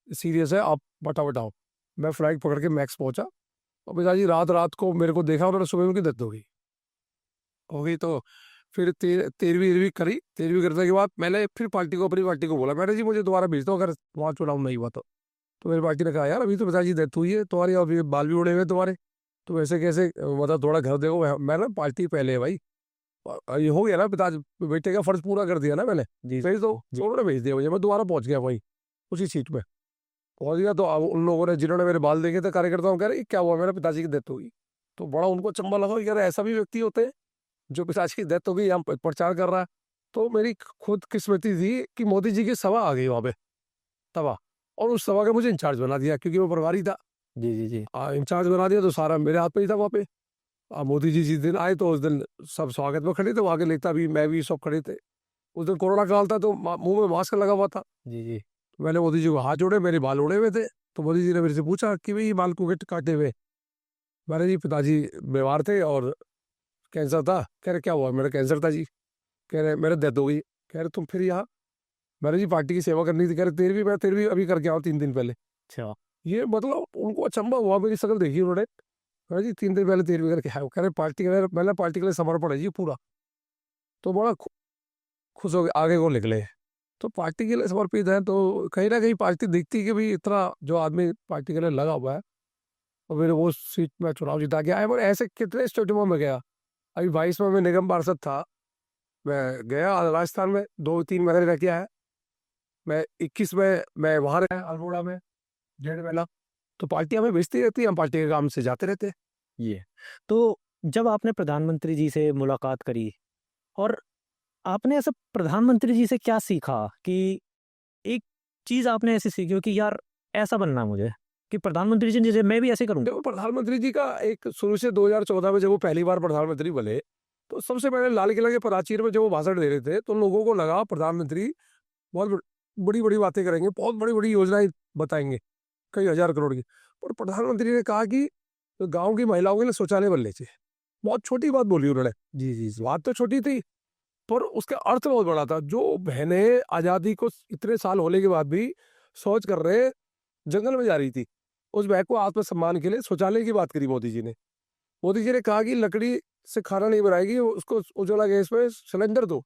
सीरियस है, आप फटाफट आओ। मैं फ्लाइट पकड़ के मैक्स पहुंचा, और पिताजी रात को मेरे को देखा, उन्होंने सुबह उनकी डेथ हो गई। तो फिर 13वीं करी। 13वीं करने के बाद मैंने फिर अपनी पार्टी को बोला, मैंने जी मुझे दोबारा भेज दो अगर वहाँ चुनाव नहीं हुआ तो मेरी पार्टी ने कहा यार अभी तो पिताजी डेथ हुई है तुम्हारी, और ये बाल भी उड़े हुए तुम्हारे, तो ऐसे कैसे, मतलब थोड़ा घर देखो। मैंने पार्टी पहले है भाई, ये हो गया ना, पिताजी बेटे का फर्ज पूरा कर दिया ना मैंने, जी भेज दो। जी उन्होंने भेज दिया मुझे। मैं दोबारा पहुंच गया वहीं उसी सीट में पहुंच गया। तो अब उन लोगों ने जिन्होंने मेरे बाल देखे थे, कार्यकर्ताओं, कह रहे क्या हुआ, मेरे पिताजी की डेथ हो गई। तो बड़ा उनको चंबा लगा कि यार ऐसा भी व्यक्ति होते हैं जो पिताजी की डेथ हो गई, यहाँ प्रचार कर रहा है। तो मेरी खुद किस्मती थी कि मोदी जी की सभा आ गई वहां पे तबा, और उस सभा का मुझे इंचार्ज बना दिया, क्योंकि वो प्रभारी था। जी जी जी इंचार्ज बना दिया, तो सारा मेरे हाथ पे ही था वहाँ पे। मोदी जी जिस दिन आए तो उस दिन सब स्वागत में खड़े थे, वहाँ के नेता भी, मैं भी, सब खड़े थे। उस दिन कोरोना काल था, तो मुंह में मास्क लगा हुआ था। जी जी मैंने मोदी जी को हाथ जोड़े, मेरे बाल उड़े हुए थे। तो मोदी जी ने मेरे से पूछा कि भाई ये बाल को काटे हुए। मैंने जी पिताजी बीमार थे और कैंसर था। कह रहे क्या हुआ, मेरा कैंसर था जी। कह रहे मेरा डेथ हो गई। कह रहे तुम फिर यहाँ। मैंने जी पार्टी की सेवा करनी थी। कह रहे 13वीं, मैं 13वीं अभी करके आऊँ 3 दिन पहले। अच्छा ये मतलब उनको अचंबा हुआ, मेरी शक्ल देखी उन्होंने। मैंने जी 3 दिन पहले 13वीं करके आया। कह रहे पार्टी के, मैंने पार्टी के लिए समर्पण है जी पूरा। तो बड़ा खुश हो गए, आगे को निकले। तो पार्टी के लिए समर्पित है, तो कहीं ना कहीं पार्टी दिखती कि भाई इतना जो आदमी पार्टी के लिए लगा हुआ है। और फिर वो सीट में चुनाव जिता के आए। और ऐसे कितने स्टेडियमों में गया। अभी 22 में मैं निगम पार्षद था, मैं गया राजस्थान में 2-3 महीने रह के आया। मैं 21 में मैं वहाँ रहा अल्मोड़ा में 1.5 महीना। तो पार्टी हमें भेजती रहती है, हम पार्टी के काम से जाते रहते हैं। ये तो जब आपने प्रधानमंत्री जी से मुलाकात करी, और आपने ऐसा प्रधानमंत्री जी से क्या सीखा कि एक चीज आपने ऐसी सीखी हो कि यार ऐसा बनना मुझे, कि प्रधानमंत्री जी जैसे मैं भी ऐसे करूं? देखो प्रधानमंत्री जी का एक शुरू से 2014 में जब वो पहली बार प्रधानमंत्री बने, तो सबसे पहले लाल किला के प्राचीर में जब वो भाषण दे रहे थे, तो लोगों को लगा प्रधानमंत्री बहुत बड़ी बड़ी बातें करेंगे, बहुत बड़ी बड़ी योजनाएं बताएंगे, कई हजार करोड़ की। और प्रधानमंत्री ने कहा कि गांव की महिलाओं के लिए शौचालय बनने चाहिए। बहुत छोटी बात बोली उन्होंने। जी जी जी बात तो छोटी थी, पर उसका अर्थ बहुत बड़ा था। जो बहनें आजादी को इतने साल होने के बाद भी शौच कर रहे जंगल में जा रही थी, उस बहन को आत्मसम्मान के लिए शौचालय की बात करी मोदी जी ने। मोदी जी ने कहा कि लकड़ी से खाना नहीं बनाएगी, उसको उज्ज्वला गैस में सिलेंडर दो,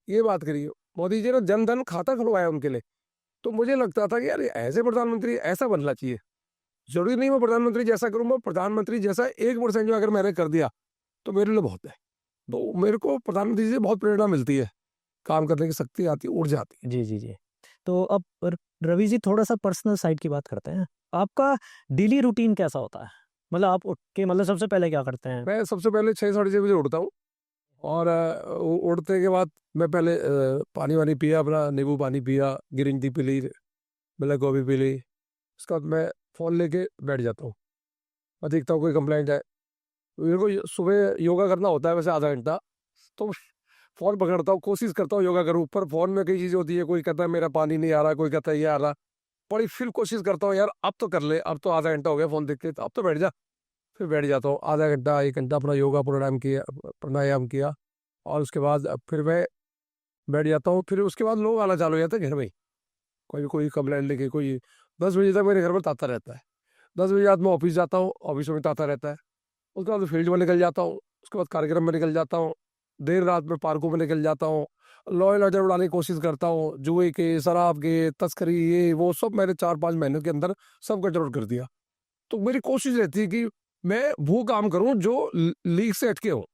ये बात करी। मोदी जी ने जन धन खाता खुलवाया उनके लिए। तो मुझे लगता था कि यार ऐसे प्रधानमंत्री ऐसा बनना चाहिए। जरूरी नहीं मैं प्रधानमंत्री जैसा करूँ, मैं प्रधानमंत्री जैसा 1% जो अगर मैंने कर दिया तो मेरे लिए बहुत है। तो मेरे को प्रधानमंत्री से बहुत प्रेरणा मिलती है, काम करने की शक्ति आती है, ऊर्जा आती है। जी जी जी तो अब रवि जी थोड़ा सा पर्सनल साइड की बात करते हैं। आपका डेली रूटीन कैसा होता है? मतलब आप उठ के मतलब सबसे पहले क्या करते हैं? मैं सबसे पहले 6-6:30 बजे उठता हूँ और उठने के बाद मैं पहले पानी वानी पिया, अपना नींबू पानी पिया, ग्रीन टी पी ली, ब्लैक कॉफ़ी पी ली। उसके बाद मैं फ़ोन लेके बैठ जाता हूँ और देखता हूँ कोई कंप्लेंट है। मेरे को सुबह योगा करना होता है वैसे आधा घंटा, तो फ़ोन पकड़ता हूँ, कोशिश करता हूँ योगा करूँ, पर फ़ोन में कई चीज़ें होती है, कोई कहता है मेरा पानी नहीं आ रहा, कोई कहता है ये आ रहा। बड़ी फिर कोशिश करता हूँ यार अब तो कर ले, अब तो आधा घंटा हो गया फ़ोन देख के, तो अब तो बैठ जा। फिर बैठ जाता हूँ, आधा घंटा 1 घंटा अपना योगा प्राणायाम किया और उसके बाद फिर मैं बैठ जाता हूँ। फिर उसके बाद लोग आना चालू हो जाते हैं घर में ही, कोई कंप्लेंट लेके, कोई 10 बजे तक मेरे घर में ताता रहता है। 10 बजे बाद मैं ऑफिस जाता हूँ, ऑफिस में ताता रहता है। उसके बाद फील्ड में निकल जाता हूँ, उसके बाद कार्यक्रम में निकल जाता हूँ, देर रात में पार्कों में निकल जाता हूँ, लॉ एंड ऑर्डर बढ़ाने की कोशिश करता हूँ। जुए के, शराब के, तस्करी, ये वो सब मैंने 4-5 महीनों के अंदर सब कंट्रोल कर दिया। तो मेरी कोशिश रहती है कि मैं वो काम करूं जो लीग से हटके हो।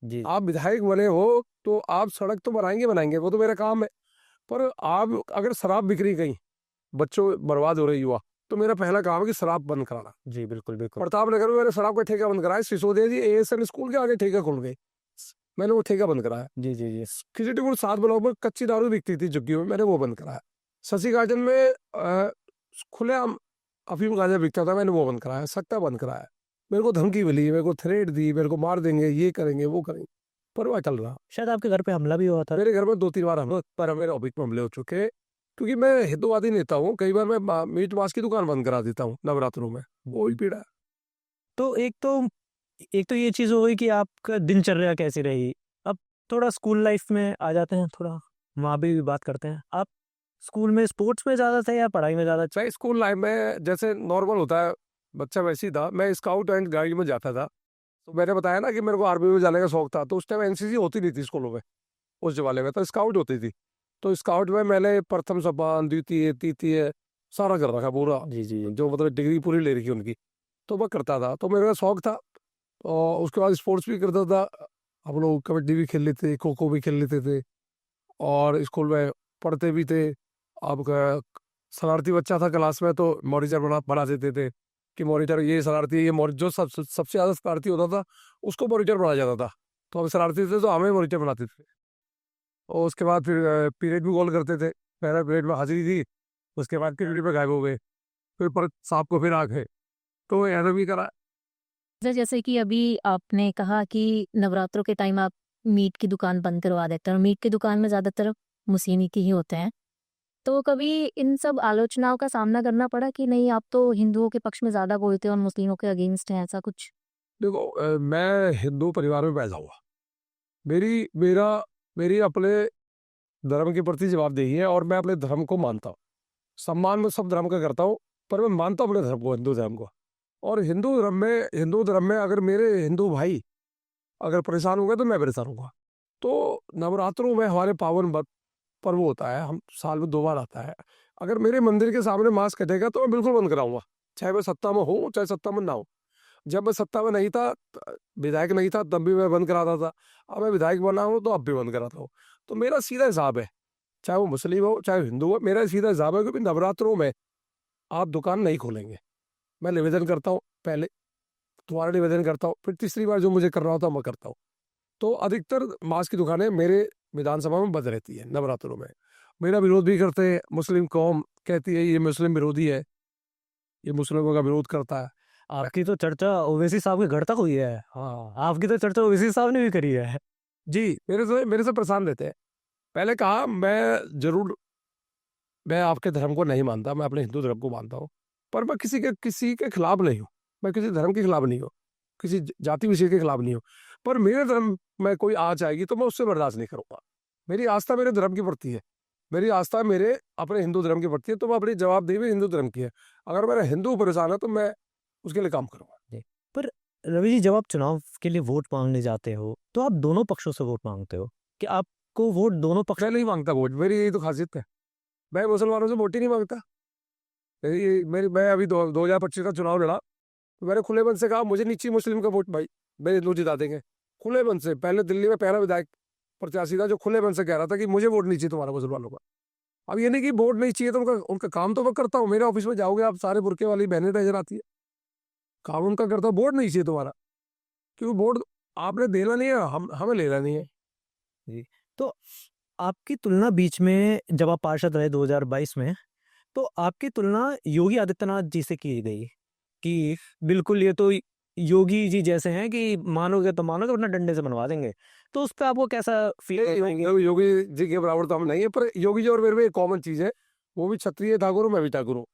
जी। आप विधायक बने हो तो आप सड़क तो बनाएंगे, वो तो मेरा काम है। पर आप अगर शराब बिक रही कहीं, बच्चों बर्बाद हो रहे युवा, तो मेरा पहला काम है कि शराब बंद कराना। जी, बिल्कुल, बिल्कुल। प्रताप नगर में मैंने शराब का ठेका बंद कराया। सिसोदिया जी एएसएन स्कूल के आगे ठेका खुल गए, मैंने वो ठेका बंद कराया। जी, जी, जी। खिचड़ीपुर 7 ब्लॉक में कच्ची दारू बिकती थी झुग्गियों में, मैंने वो बंद कराया। शशि गार्डन में खुलेआम अफीम गांजा बिकता था, मैंने वो बंद कराया, सट्टा बंद कराया। मेरे को धमकी मिली, मेरे को थ्रेट दी, मेरे को मार देंगे, ये करेंगे, वो करेंगे, पर वह चल रहा। शायद आपके घर पे हमला भी हुआ था। मेरे घर में 2-3 बार हमले, पर मेरे ऑफिस में हमले हो चुके हैं, क्योंकि मैं हिंदुवादी नेता हूँ। कई बार मैं मीट मांस की दुकान बंद करा देता हूँ नवरात्रों में, वो ही पीड़ा है। तो एक तो ये चीज़ हो गई कि आपका दिनचर्या कैसी रही। अब थोड़ा स्कूल लाइफ में आ जाते हैं, थोड़ा वहाँ भी बात करते हैं। आप स्कूल में स्पोर्ट्स में ज़्यादा थे या पढ़ाई में ज़्यादा? मैं स्कूल लाइफ में जैसे नॉर्मल होता है बच्चा वैसे ही था। मैं स्काउट एंड गाइड में जाता था। तो मैंने बताया ना कि मेरे को आर्मी में जाने का शौक था, तो उस टाइम एनसीसी होती नहीं थी स्कूलों में, उस जमाने में तो स्काउट होती थी। तो स्काउट में मैंने प्रथम सोपान, द्वितीय, तृतीय सारा कर रखा पूरा, जी, जी। जो मतलब डिग्री पूरी ले रखी उनकी, तो मैं करता था। तो मेरा शौक था और उसके बाद स्पोर्ट्स भी करता था। हम लोग कबड्डी भी खेल लेते थे, खो खो भी खेल लेते थे और स्कूल में पढ़ते भी थे। अब शरारती बच्चा था क्लास में, तो मॉनिटर बना देते थे कि मॉनिटर ये शरारती है, ये जो सबसे ज़्यादा शरारती होता था उसको मॉनिटर बनाया जाता था। तो हम शरारती थे तो हमें मॉनिटर बनाते थे। और उसके बाद फिर पीरियड भी कॉल करते थे। पहला पीरियड में हाजिरी थी, उसके बाद पीरियड पे गायब हो गए, फिर पर सांप को फिर आ गए, तो ऐसा भी करा। जैसे कि अभी आपने कहा कि नवरात्रों के टाइम आप मीट की दुकान बंद करवा देते हैं और मीट की दुकान में ज़्यादातर मुस्लिम ही होते हैं। तो कभी इन सब आलोचनाओं का सामना करना पड़ा कि नहीं आप तो हिंदुओं के पक्ष में ज़्यादा बोलते हो और मुस्लिमों के अगेंस्ट हैं, ऐसा कुछ? देखो मैं हिंदू परिवार में पैदा हुआ। मेरी अपने धर्म के प्रति जवाबदेही है और मैं अपने धर्म को मानता हूँ। सम्मान में सब धर्म का करता हूँ, पर मैं मानता हूँ अपने धर्म को, हिंदू धर्म को। और हिंदू धर्म में अगर मेरे हिंदू भाई अगर परेशान हो गए तो मैं परेशान होऊंगा। तो नवरात्रों में हमारे पावन पर्व होता है, हम साल में 2 बार आता है। अगर मेरे मंदिर के सामने मांस कटेगा तो मैं बिल्कुल बंद कराऊंगा, चाहे मैं सत्ता में हूँ चाहे सत्ता में ना हूँ। जब मैं सत्ता में नहीं था, विधायक नहीं था, तब भी मैं बंद कराता था। अब मैं विधायक बना हूँ तो अब भी बंद कराता हूँ। तो मेरा सीधा हिसाब है, चाहे वो मुस्लिम हो चाहे हिंदू हो, मेरा सीधा हिसाब है कि नवरात्रों में आप दुकान नहीं खोलेंगे। मैं निवेदन करता हूँ, पहले तुम्हारा निवेदन करता हूँ, फिर तीसरी बार जो मुझे करना होता है मैं करता हूँ। तो अधिकतर मांस की दुकानें मेरे विधानसभा में बंद रहती है नवरात्रों में। मेरा विरोध भी करते हैं, मुस्लिम कौम कहती है ये मुस्लिम विरोधी है, ये मुस्लिमों का विरोध करता है। आपकी तो चर्चा ओवैसी साहब के घर तक हुई है। हाँ, आपकी तो चर्चा ओवैसी साहब ने भी करी है। जी, मेरे से परेशान रहते हैं। पहले कहा मैं आपके धर्म को नहीं मानता, मैं अपने हिंदू धर्म को मानता हूँ, पर मैं किसी के खिलाफ नहीं हूँ। मैं किसी धर्म के खिलाफ नहीं हूँ, किसी जाति विषय के खिलाफ नहीं हूँ। पर मेरे धर्म में कोई आँच आएगी तो मैं उससे बर्दाश्त नहीं करूँगा। मेरी आस्था मेरे धर्म की प्रति है, मेरी आस्था मेरे अपने हिंदू धर्म के प्रति है, तो मैं अपनी जवाबदेही भी हिंदू धर्म की है। अगर मेरा हिंदू परेशान है तो मैं उसके लिए काम करूँगा। जी। पर रवि जी, जब आप चुनाव के लिए वोट मांगने जाते हो तो आप दोनों पक्षों से वोट मांगते हो कि आपको वोट दोनों पक्ष? मैं नहीं मांगता वोट, मेरी यही तो खासियत है। मैं मुसलमानों से वोट ही नहीं मांगता। मैं अभी 2025 का चुनाव लड़ा, तो मैंने खुले मन से कहा मुझे नीची मुस्लिम का वोट भाई, मेरे हिंदू जिता देंगे। खुले मन से, पहले दिल्ली में पहला विधायक प्रत्याशी था जो खुले मन से कह रहा था कि मुझे वोट नीचे तुम्हारा मुसलमानों का। अब ये नहीं कि बोर्ड नहीं चाहिए तो उनका उनका काम तो मैं करता हूँ। मेरे ऑफिस में जाओगे आप, सारे बुरके वाली बहनें नजर आती है, काम उनका करता हूँ। बोर्ड नहीं चाहिए तुम्हारा, क्योंकि बोर्ड आपने देना नहीं है, हमें लेना नहीं है। जी। तो आपकी तुलना बीच में जब आप पार्षद रहे 2022 में, तो आपकी तुलना योगी आदित्यनाथ जी से की गई कि बिल्कुल ये तो योगी जी जैसे हैं कि मानोगे तो मानोगे वरना डंडे से बनवा देंगे। तो उस पे आपको कैसा फील होंगे? योगी जी के बराबर तो हम नहीं है, पर योगी जी और मेरे में एक कॉमन चीज है, वो भी क्षत्रिय ठाकुर हूँ, मैं भी ठाकुर हूँ,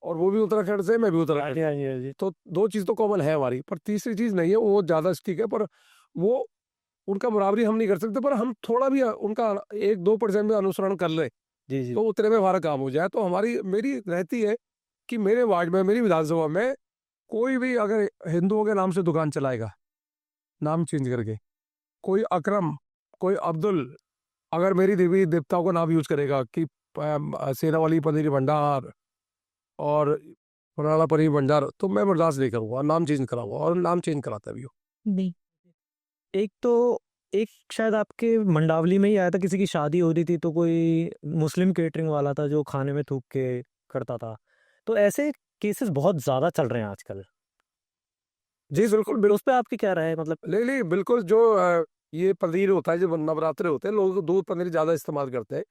और वो भी उत्तराखंड से, मैं भी उत्तराखंड से। तो दो चीज तो कॉमन है हमारी, पर तीसरी चीज नहीं है, वो ज्यादा ठीक है, पर वो उनका बराबरी हम नहीं कर सकते, पर हम थोड़ा भी उनका 1-2% भी अनुसरण कर ले जी जी तो उतने में हमारा काम हो जाए। तो हमारी मेरी रहती है कि मेरे वार्ड में, मेरी विधानसभा में कोई भी अगर हिंदुओं के नाम से दुकान चलाएगा, नाम चेंज करके, कोई अकरम, कोई अब्दुल, अगर मेरी देवी देवताओं का नाम यूज करेगा कि सेना वाली पनीर भंडार और फलाना पनीर भंडार, तो मैं बर्दाश्त नहीं करूंगा, नाम चेंज कराऊंगा, और नाम चेंज कराता भी हूँ। नहीं। एक तो एक शायद आपके मंडावली में ही आया था, किसी की शादी हो रही थी तो कोई मुस्लिम केटरिंग वाला था जो खाने में थूक के करता था। तो ऐसे केसेस बहुत ज्यादा चल रहे हैं आजकल। जी बिल्कुल बिल्कुल। उस पे आपकी क्या राय है? मतलब नहीं नहीं बिल्कुल, जो ये पनीर होता है, जब नवरात्रे होते हैं, लोग दूध पनीर ज्यादा इस्तेमाल करते हैं।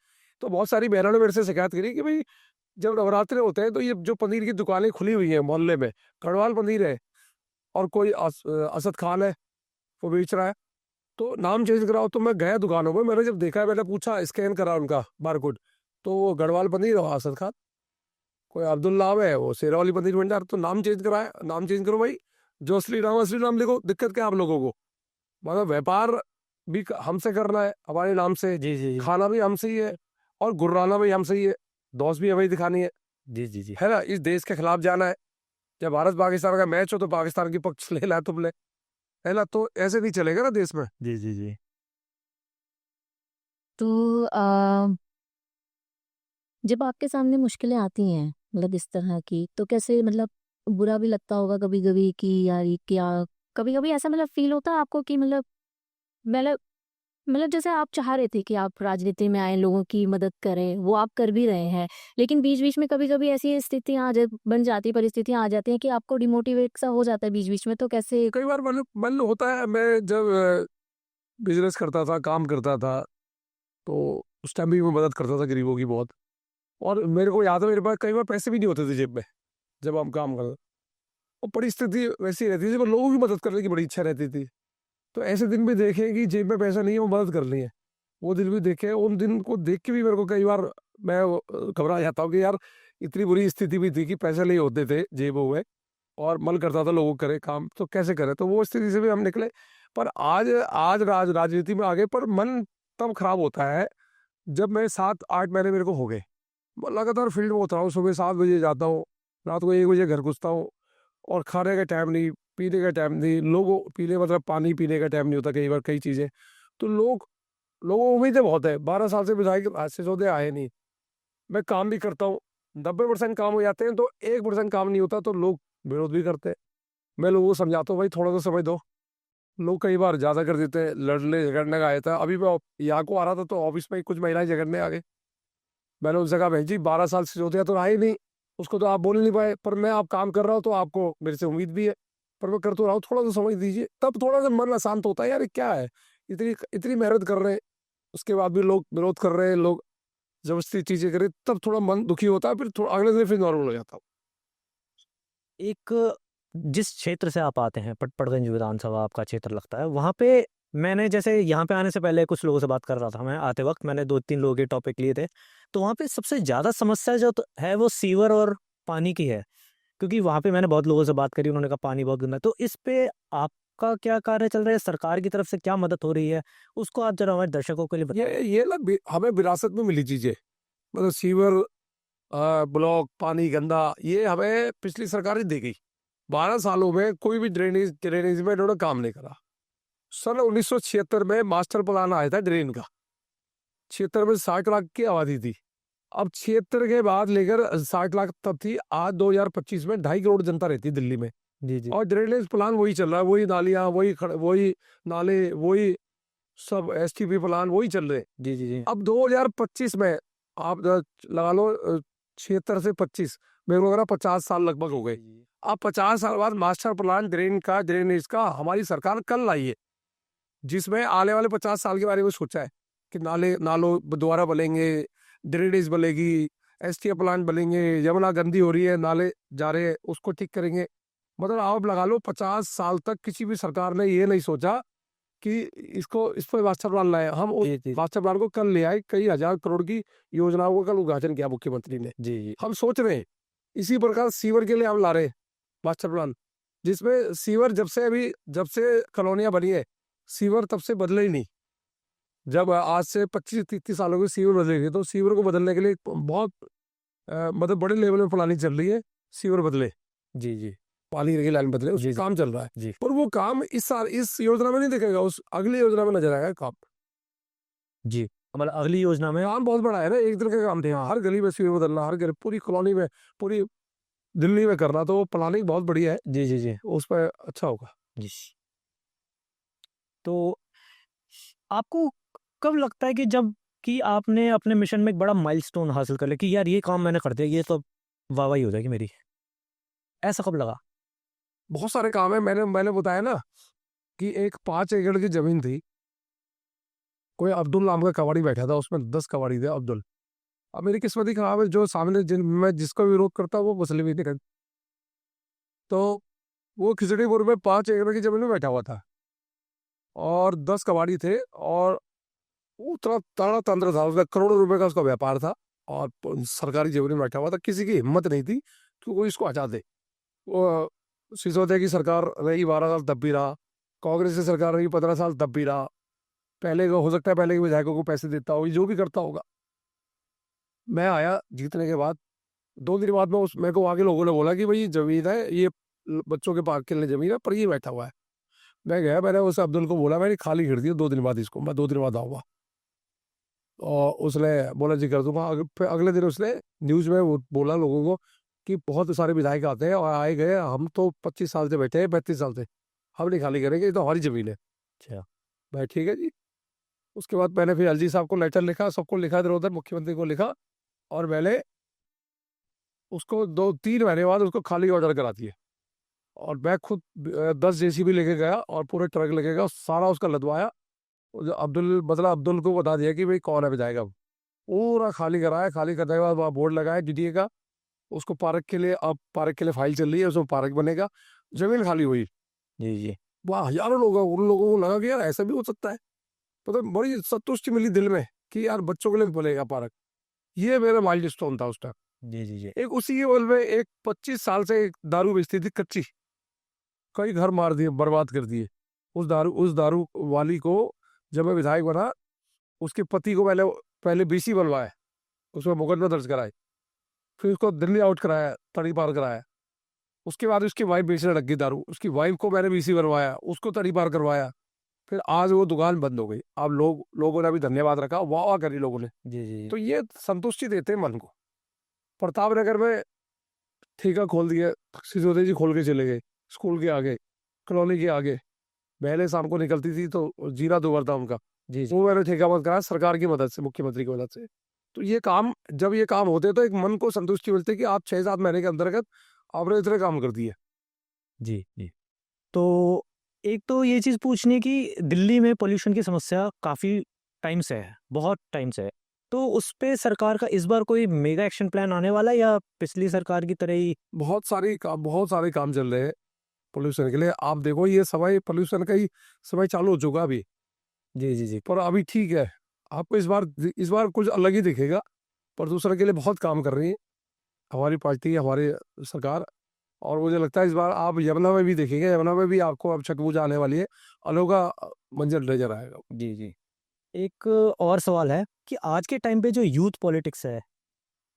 तो बहुत सारी बहनों ने मेरे से शिकायत करी कि भाई जब नवरात्रे होते हैं तो ये जो पनीर की दुकानें खुली हुई हैं मोहल्ले में, गढ़वाल पनीर है और कोई असद खान है वो बेच रहा है, तो नाम चेंज कराओ। तो मैं गया दुकानों में, मैंने जब देखा, मैंने पूछा, स्कैन करा उनका बारकोड, तो वो गढ़वाल पनीर और असद खान, कोई अब्दुल नाम है, वो शेरा वाली पनीर भंडार। तो नाम चेंज कराया, नाम चेंज करो भाई, जो असली नाम लिखो, दिक्कत क्या आप लोगों को? मतलब व्यापार भी हमसे करना है, हमारे नाम से, जी जी जी खाना भी हमसे ही है, और गुर्राना भी हमसे ही है, दोस्त भी हमें दिखानी जी जी जी है ना? इस देश के खिलाफ जाना है, जब भारत पाकिस्तान का मैच हो तो पाकिस्तान की पक्ष ले ला तुमने, है ना? तो ऐसे नहीं चलेगा ना देश में। जी जी जी तो जब आपके सामने मुश्किलें आती हैं मतलब इस तरह की, तो कैसे मतलब बुरा भी लगता होगा कभी कभी कि यार ये क्या, कभी कभी ऐसा मतलब फील होता है आपको कि मतलब मतलब जैसे आप चाह रहे थे कि आप राजनीति में आए, लोगों की मदद करें, वो आप कर भी रहे हैं, लेकिन बीच बीच में कभी कभी ऐसी स्थितियां बन जाती, परिस्थितियां आ जाती हैं कि आपको डिमोटिवेट सा हो जाता है बीच बीच में, तो कैसे? कई बार मन होता है, मैं जब बिजनेस करता था, काम करता था, तो उस टाइम भी मैं मदद करता था गरीबों की बहुत, और मेरे को याद है मेरे पास कई बार पैसे भी नहीं होते थे जेब में जब हम काम करते, और परिस्थिति वैसी रहती थी, पर लोगों की मदद करने की बड़ी इच्छा रहती थी। तो ऐसे दिन भी देखे कि जेब में पैसा नहीं है, वो मदद करनी है, वो दिन भी देखे। उन दिन को देख के भी मेरे को कई बार मैं घबरा जाता हूँ कि यार इतनी बुरी स्थिति भी थी कि पैसे नहीं होते थे जेबों में, और मन करता था लोगों करे काम, तो कैसे करे? तो वो स्थिति से भी हम निकले। पर आज आज राजनीति में आ गए, पर मन तब खराब होता है जब मैं 7-8 महीने मेरे को हो गए, मैं लगातार फील्ड में होता हूँ, सुबह 7 बजे जाता हूँ, रात को 1 बजे घर घुसता हूँ, और खाने का टाइम नहीं, पीने का टाइम नहीं, लोगों पीने मतलब पानी पीने का टाइम नहीं होता कई बार, कई चीज़ें। तो लोगों को उम्मीदें बहुत है, 12 साल से विधायक आज से सौदे आए नहीं, मैं काम भी करता हूँ, 90% काम हो जाते हैं, तो 1% काम नहीं होता, तो लोग विरोध भी करते हैं। मैं लोगों को समझाता हूँ भाई थोड़ा तो समझ दो, लोग कई बार ज्यादा कर देते हैं, लड़ने झगड़ने का आया था। अभी मैं यहाँ को आ रहा था तो ऑफिस में कुछ महिलाएं झगड़ने आ गए, मैंने उनसे कहा, बहन जी 12 साल से जोतिया तो आए नहीं, उसको तो आप बोल नहीं पाए, पर मैं आप काम कर रहा हूँ तो आपको मेरे से उम्मीद भी है, पर मैं कर तो रहा हूँ, थोड़ा तो समझ दीजिए। तब थोड़ा सा मन अशांत होता है, यार ये क्या है, इतनी इतनी मेहनत कर रहे हैं, उसके बाद भी लोग विरोध कर रहे हैं, लोग जबरदस्ती चीजें कर रहे हैं, तब थोड़ा मन दुखी होता है, फिर थोड़ा अगले दिन फिर नॉर्मल हो जाता हूँ। एक जिस क्षेत्र से आप आते हैं, पटपड़गंज विधानसभा आपका क्षेत्र लगता है, वहाँ पे मैंने जैसे यहाँ पे आने से पहले कुछ लोगों से बात कर रहा था, मैं आते वक्त मैंने 2-3 लोगों के टॉपिक लिए थे, तो वहाँ पे सबसे ज़्यादा समस्या जो है वो सीवर और पानी की है, क्योंकि वहाँ पे मैंने बहुत लोगों से बात करी, उन्होंने कहा पानी बहुत गंदा है। तो इस पे आपका क्या कार्य चल रहा है? सरकार की तरफ से क्या मदद हो रही है? उसको आप जरा हमारे दर्शकों के लिए बताइए। ये ना हमें विरासत में मिली चीजें, मतलब सीवर, ब्लॉक, पानी गंदा, ये हमें पिछली सरकार ही दे गई। 12 सालों में कोई भी ड्रेनेज में इन्होंने काम नहीं करा। सन 1976 में मास्टर प्लान आया था ड्रेन का, 76 में 60 लाख की आबादी थी, अब 76 के बाद लेकर 60 लाख तब थी, आज 2025 में 2.5 करोड़ जनता रहती है दिल्ली में, जी जी और ड्रेनेज प्लान वही चल रहा है, वही नालियां, वही नाले, वही सब एसटीपी प्लान वही चल रहे हैं। जी जी जी अब 2025 में आप लगा लो 76 से 25, मेरे को लग रहा 50 साल लगभग हो गए। अब 50 साल बाद मास्टर प्लान ड्रेनेज का हमारी सरकार कल लाई है, जिसमें आने वाले 50 साल के बारे में सोचा है कि नालों दोबारा बनेंगे, ड्रेनेज बनेगी, एसटीए प्लांट बनेंगे, यमुना गंदी हो रही है, नाले जा रहे हैं उसको ठीक करेंगे। मतलब आप लगा लो 50 साल तक किसी भी सरकार ने ये नहीं सोचा कि इस पर मास्टर प्लान लाए। हम उस मास्टर प्लान को कल ले आए, कई हजार करोड़ की योजनाओं का कल उद्घाटन किया मुख्यमंत्री ने। जी हम सोच रहे हैं इसी प्रकार सीवर के लिए हम ला रहे हैं मास्टर प्लान, जिसमें सीवर जब से कॉलोनियां बनी है सीवर तब से बदले ही नहीं। जब आज से 25-30 सालों के सीवर बदले थे, तो सीवर को बदलने के लिए बहुत मतलब बड़े लेवल में प्लानिंग चल रही है, सीवर बदले, जी पानी की लाइन बदले, जी, उस काम चल रहा है। जी पर वो काम इस साल इस योजना में नहीं दिखेगा, उस अगली योजना में नजर आएगा काम। जी मतलब अगली योजना में काम बहुत बड़ा है ना, एक दिन का काम थे, हर गली में सीवर बदलना, हर गली पूरी कॉलोनी में, पूरी दिल्ली में करना, तो वो प्लानिंग बहुत बढ़िया है। जी उस पर अच्छा होगा। जी। तो आपको कब लगता है कि जब कि आपने अपने मिशन में एक बड़ा माइलस्टोन हासिल कर लिया कि यार ये काम मैंने कर दिया, ये तो वाहवाही हो जाएगी मेरी, ऐसा कब लगा? बहुत सारे काम है, मैंने बताया ना कि एक 5 एकड़ की जमीन थी, कोई अब्दुल नाम का कबाड़ी बैठा था, उसमें 10 कबाड़ी थे अब्दुल। अब मेरी किस्मत ही खराब है, जो सामने मैं जिसका विरोध करता वो मुस्लिम ही नहीं रहते। तो वो खिचड़ीपुर में 5 एकड़ की जमीन में बैठा हुआ था और 10 कबाड़ी थे, और उतना ताड़ा तंत्र था उसका, करोड़ों रुपए का उसका व्यापार था, और सरकारी जमीन में बैठा हुआ था। किसी की हिम्मत नहीं थी कि कोई इसको हटा दे। वो सिसोदिया की सरकार रही 12 साल तब भी रहा, कांग्रेस की सरकार रही 15 साल तब भी रहा। पहले का हो सकता है पहले के विधायकों को पैसे देता होगा, जो भी करता होगा। मैं आया जीतने के बाद 2 दिन बाद में मेरे को आगे लोगों ने बोला कि भाई जमीन है ये, बच्चों के पार्क के लिए जमीन है, पर ये बैठा हुआ है। मैं गया, मैंने उस अब्दुल को बोला, मैंने खाली कर दिया 2 दिन बाद इसको, मैं 2 दिन बाद आऊँगा। और उसने बोला जी कर दूंगा। फिर अगले दिन उसने न्यूज़ में वो बोला लोगों को कि बहुत सारे विधायक आते हैं और आए गए, हम तो 25 साल से बैठे हैं, 35 साल से, हम नहीं खाली करेंगे, ये तो हमारी जमीन है। अच्छा भाई ठीक है जी। उसके बाद मैंने फिर एलजी साहब को लेटर लिखा, सबको लिखा, इधर उधर मुख्यमंत्री को लिखा, और मैंने उसको 2-3 महीने बाद उसको खाली ऑर्डर करा दिए। और मैं खुद 10 जेसीबी लेके गया और पूरे ट्रक लेके गया, सारा उसका लदवाया। जो अब्दुल को बता दिया कि भाई कौन है विधायक। अब पूरा खाली कराया, खाली करने के बाद वहाँ बोर्ड लगाया डीडीए का, उसको पार्क के लिए, अब पार्क के लिए फाइल चल रही है, उसमें पार्क बनेगा, जमीन खाली हुई। जी वहाँ हजारों लोग, उन लोगों को लगा कि यार ऐसा भी हो सकता है, तो बड़ी संतुष्टि मिली दिल में कि यार बच्चों के लिए भी बनेगा पार्क। ये मेरा माइलस्टोन था उस टाइम। जी एक उसी के बल में एक 25 साल से एक दारू बेचती थी कच्ची, कई घर मार दिए, बर्बाद कर दिए। उस दारू वाली को जब मैं विधायक बना, उसके पति को पहले बीसी बनवाया, उसमें मुकदमा दर्ज कराए, फिर उसको दिल्ली आउट कराया, तड़ी पार कराया। उसके बाद उसकी वाइफ बेचने लग गई दारू, उसकी वाइफ को मैंने बीसी बनवाया, उसको तड़ी पार करवाया। फिर आज वो दुकान बंद हो गई। अब लोगों ने अभी धन्यवाद रखा, वाह वाह करी लोगों ने। जी तो ये संतुष्टि देते हैं मन को। प्रताप नगर में ठेका खोल दिया, सिसोदिया जी खोल के चले गए, स्कूल के आगे, कॉलोनी के आगे पहले शाम को निकलती थी तो जीरा दोबर था उनका, जी वो मैंने ठेका बंद कराया सरकार की मदद से, मुख्यमंत्री की मदद से। तो जब ये काम होते हैं तो एक मन को संतुष्टि मिलती है कि आप 6-7 महीने के अंतर्गत आपने इतने काम कर दिए। जी। तो एक तो ये चीज़ पूछनी कि दिल्ली में पोल्यूशन की समस्या काफ़ी टाइम से है, बहुत टाइम से है। तो उस पे सरकार का इस बार कोई मेगा एक्शन प्लान आने वाला है या पिछली सरकार की तरह ही? बहुत सारे काम चल रहे हैं पोल्यूशन के लिए। आप देखो ये समय पोल्यूशन का ही समय चालू हो चुका अभी, जी पर अभी ठीक है। आपको इस बार कुछ अलग ही दिखेगा। प्रदूषण के लिए बहुत काम कर रही है हमारी पार्टी, हमारी सरकार। और मुझे लगता है इस बार आप यमुना में भी देखेंगे, यमुना में भी आपको अब छठ पूजा आने वाली है, अनोखा मंजर नजर आएगा। जी। एक और सवाल है कि आज के टाइम पे जो यूथ पॉलिटिक्स है,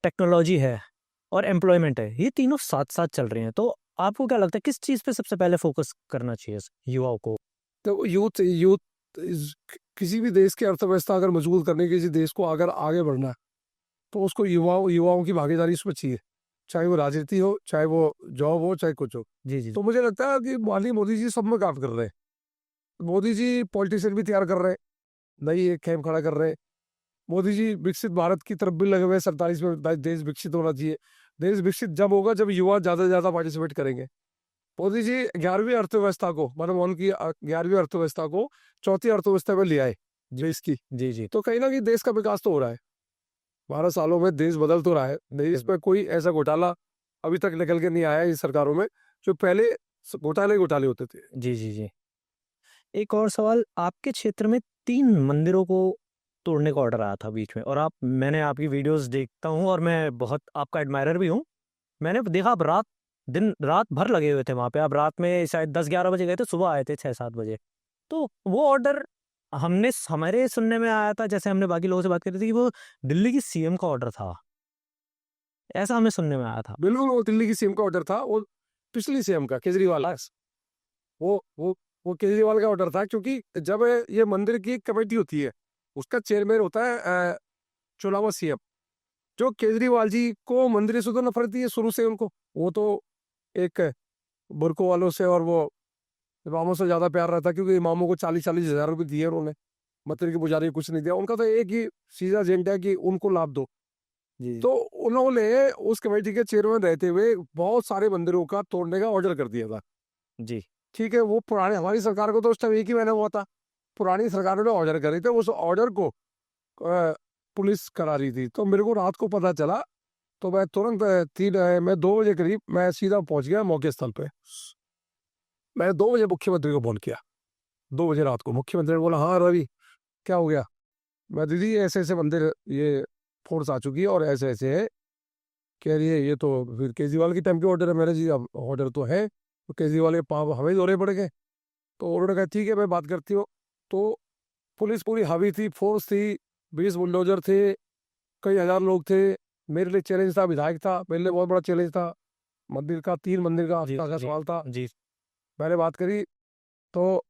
टेक्नोलॉजी है और एम्प्लॉयमेंट है, ये तीनों साथ-साथ चल रहे हैं। तो आपको क्या लगता है किस चीज़ पे सबसे पहले फोकस करना चाहिए युवाओं को? तो यूथ किसी भी देश की अर्थव्यवस्था अगर मजबूत करने, किसी देश को अगर आगे बढ़ना है, तो उसको युवाओं की भागीदारी इसमें चाहिए, चाहे वो राजनीति हो, चाहे वो जॉब हो, चाहे कुछ हो। जी तो मुझे लगता है कि माननीय मोदी जी सब में काम कर रहे हैं। मोदी जी पॉलिटिशियन भी तैयार कर रहे हैं, नई एक कैंप खड़ा कर रहे हैं। मोदी जी विकसित भारत की तरफ भी लगे हुए 47 में देश विकसित होना चाहिए। देश विकसित जब होगा जब युवा ज्यादा से ज्यादा पार्टिसिपेट करेंगे। मोदी जी 11वीं अर्थव्यवस्था को मतलब उनकी 11वीं अर्थव्यवस्था को चौथी अर्थव्यवस्था में ले आए देश की। जी जी तो कहीं ना कहीं देश का विकास तो हो रहा है। 12 सालों में देश बदल तो रहा है। देश में कोई ऐसा घोटाला अभी तक निकल के नहीं आया इस सरकारों में, जो पहले घोटाले घोटाले होते थे। जी जी जी। एक और सवाल, आपके क्षेत्र में 3 मंदिरों को तोड़ने का ऑर्डर आया था बीच में, और मैंने आपकी वीडियोस देखता हूँ और मैं बहुत आपका एडमायरर भी हूँ। मैंने देखा आप दिन रात भर लगे हुए थे वहाँ पे। आप रात में शायद 10-11 बजे गए थे, सुबह आए थे 6-7 बजे। तो वो ऑर्डर हमारे सुनने में आया था, जैसे हमने बाकी लोगों से बात करी थी, कि वो दिल्ली की सीएम का ऑर्डर था, ऐसा हमें सुनने में आया था। बिल्कुल, वो दिल्ली की सीएम का ऑर्डर था। वो पिछली सीएम का, केजरीवाल। वो वो वो केजरीवाल का ऑर्डर था, क्योंकि जब ये मंदिर की एक कमेटी होती है, उसका चेयरमैन होता है चुनाव सीएम। जो केजरीवाल जी को मंदिर से तो नफरत थी शुरू से उनको। वो तो एक बुरकों वालों से और वो इमामों से ज्यादा प्यार रहता, क्योंकि इमामों को 40-40 हजार रुपये दिए उन्होंने, मंदिर की पुजारी को कुछ नहीं दिया। उनका तो एक ही सीधा एजेंडा है कि उनको लाभ दो। जी तो उन्होंने उस कमेटी के चेयरमैन रहते हुए बहुत सारे मंदिरों का तोड़ने का ऑर्डर कर दिया था। जी ठीक है, वो पुराने, हमारी सरकार को तो उस टाइम एक ही महीना हुआ था। पुरानी सरकारों ने ऑर्डर करे थे, उस ऑर्डर को पुलिस करा रही थी। तो मेरे को रात को पता चला, तो मैं तुरंत मैं 2 बजे करीब मैं सीधा पहुंच गया मौके स्थल पे। मैंने 2 बजे मुख्यमंत्री को फोन किया, 2 बजे रात को। मुख्यमंत्री ने बोला, हाँ रवि क्या हो गया? मैं, दीदी ऐसे ऐसे मंदिर ये फोर्स आ चुकी है और ऐसे ऐसे है। कह रही है ये तो फिर केजरीवाल की टाइम के ऑर्डर है। मैंने जी अब ऑर्डर तो है, तो केजरीवाल के पाँव हमें दौरे पड़ गए। तो उन्होंने कहा ठीक है मैं बात करती हूँ। तो पुलिस पूरी हावी थी, फोर्स थी, 20 बुलडोजर थे, कई हजार लोग थे। मेरे लिए चैलेंज था, विधायक था, मेरे लिए बहुत बड़ा चैलेंज था। मंदिर का 3 मंदिर का जी हफ्ता का जी सवाल था। जी मैंने बात करी तो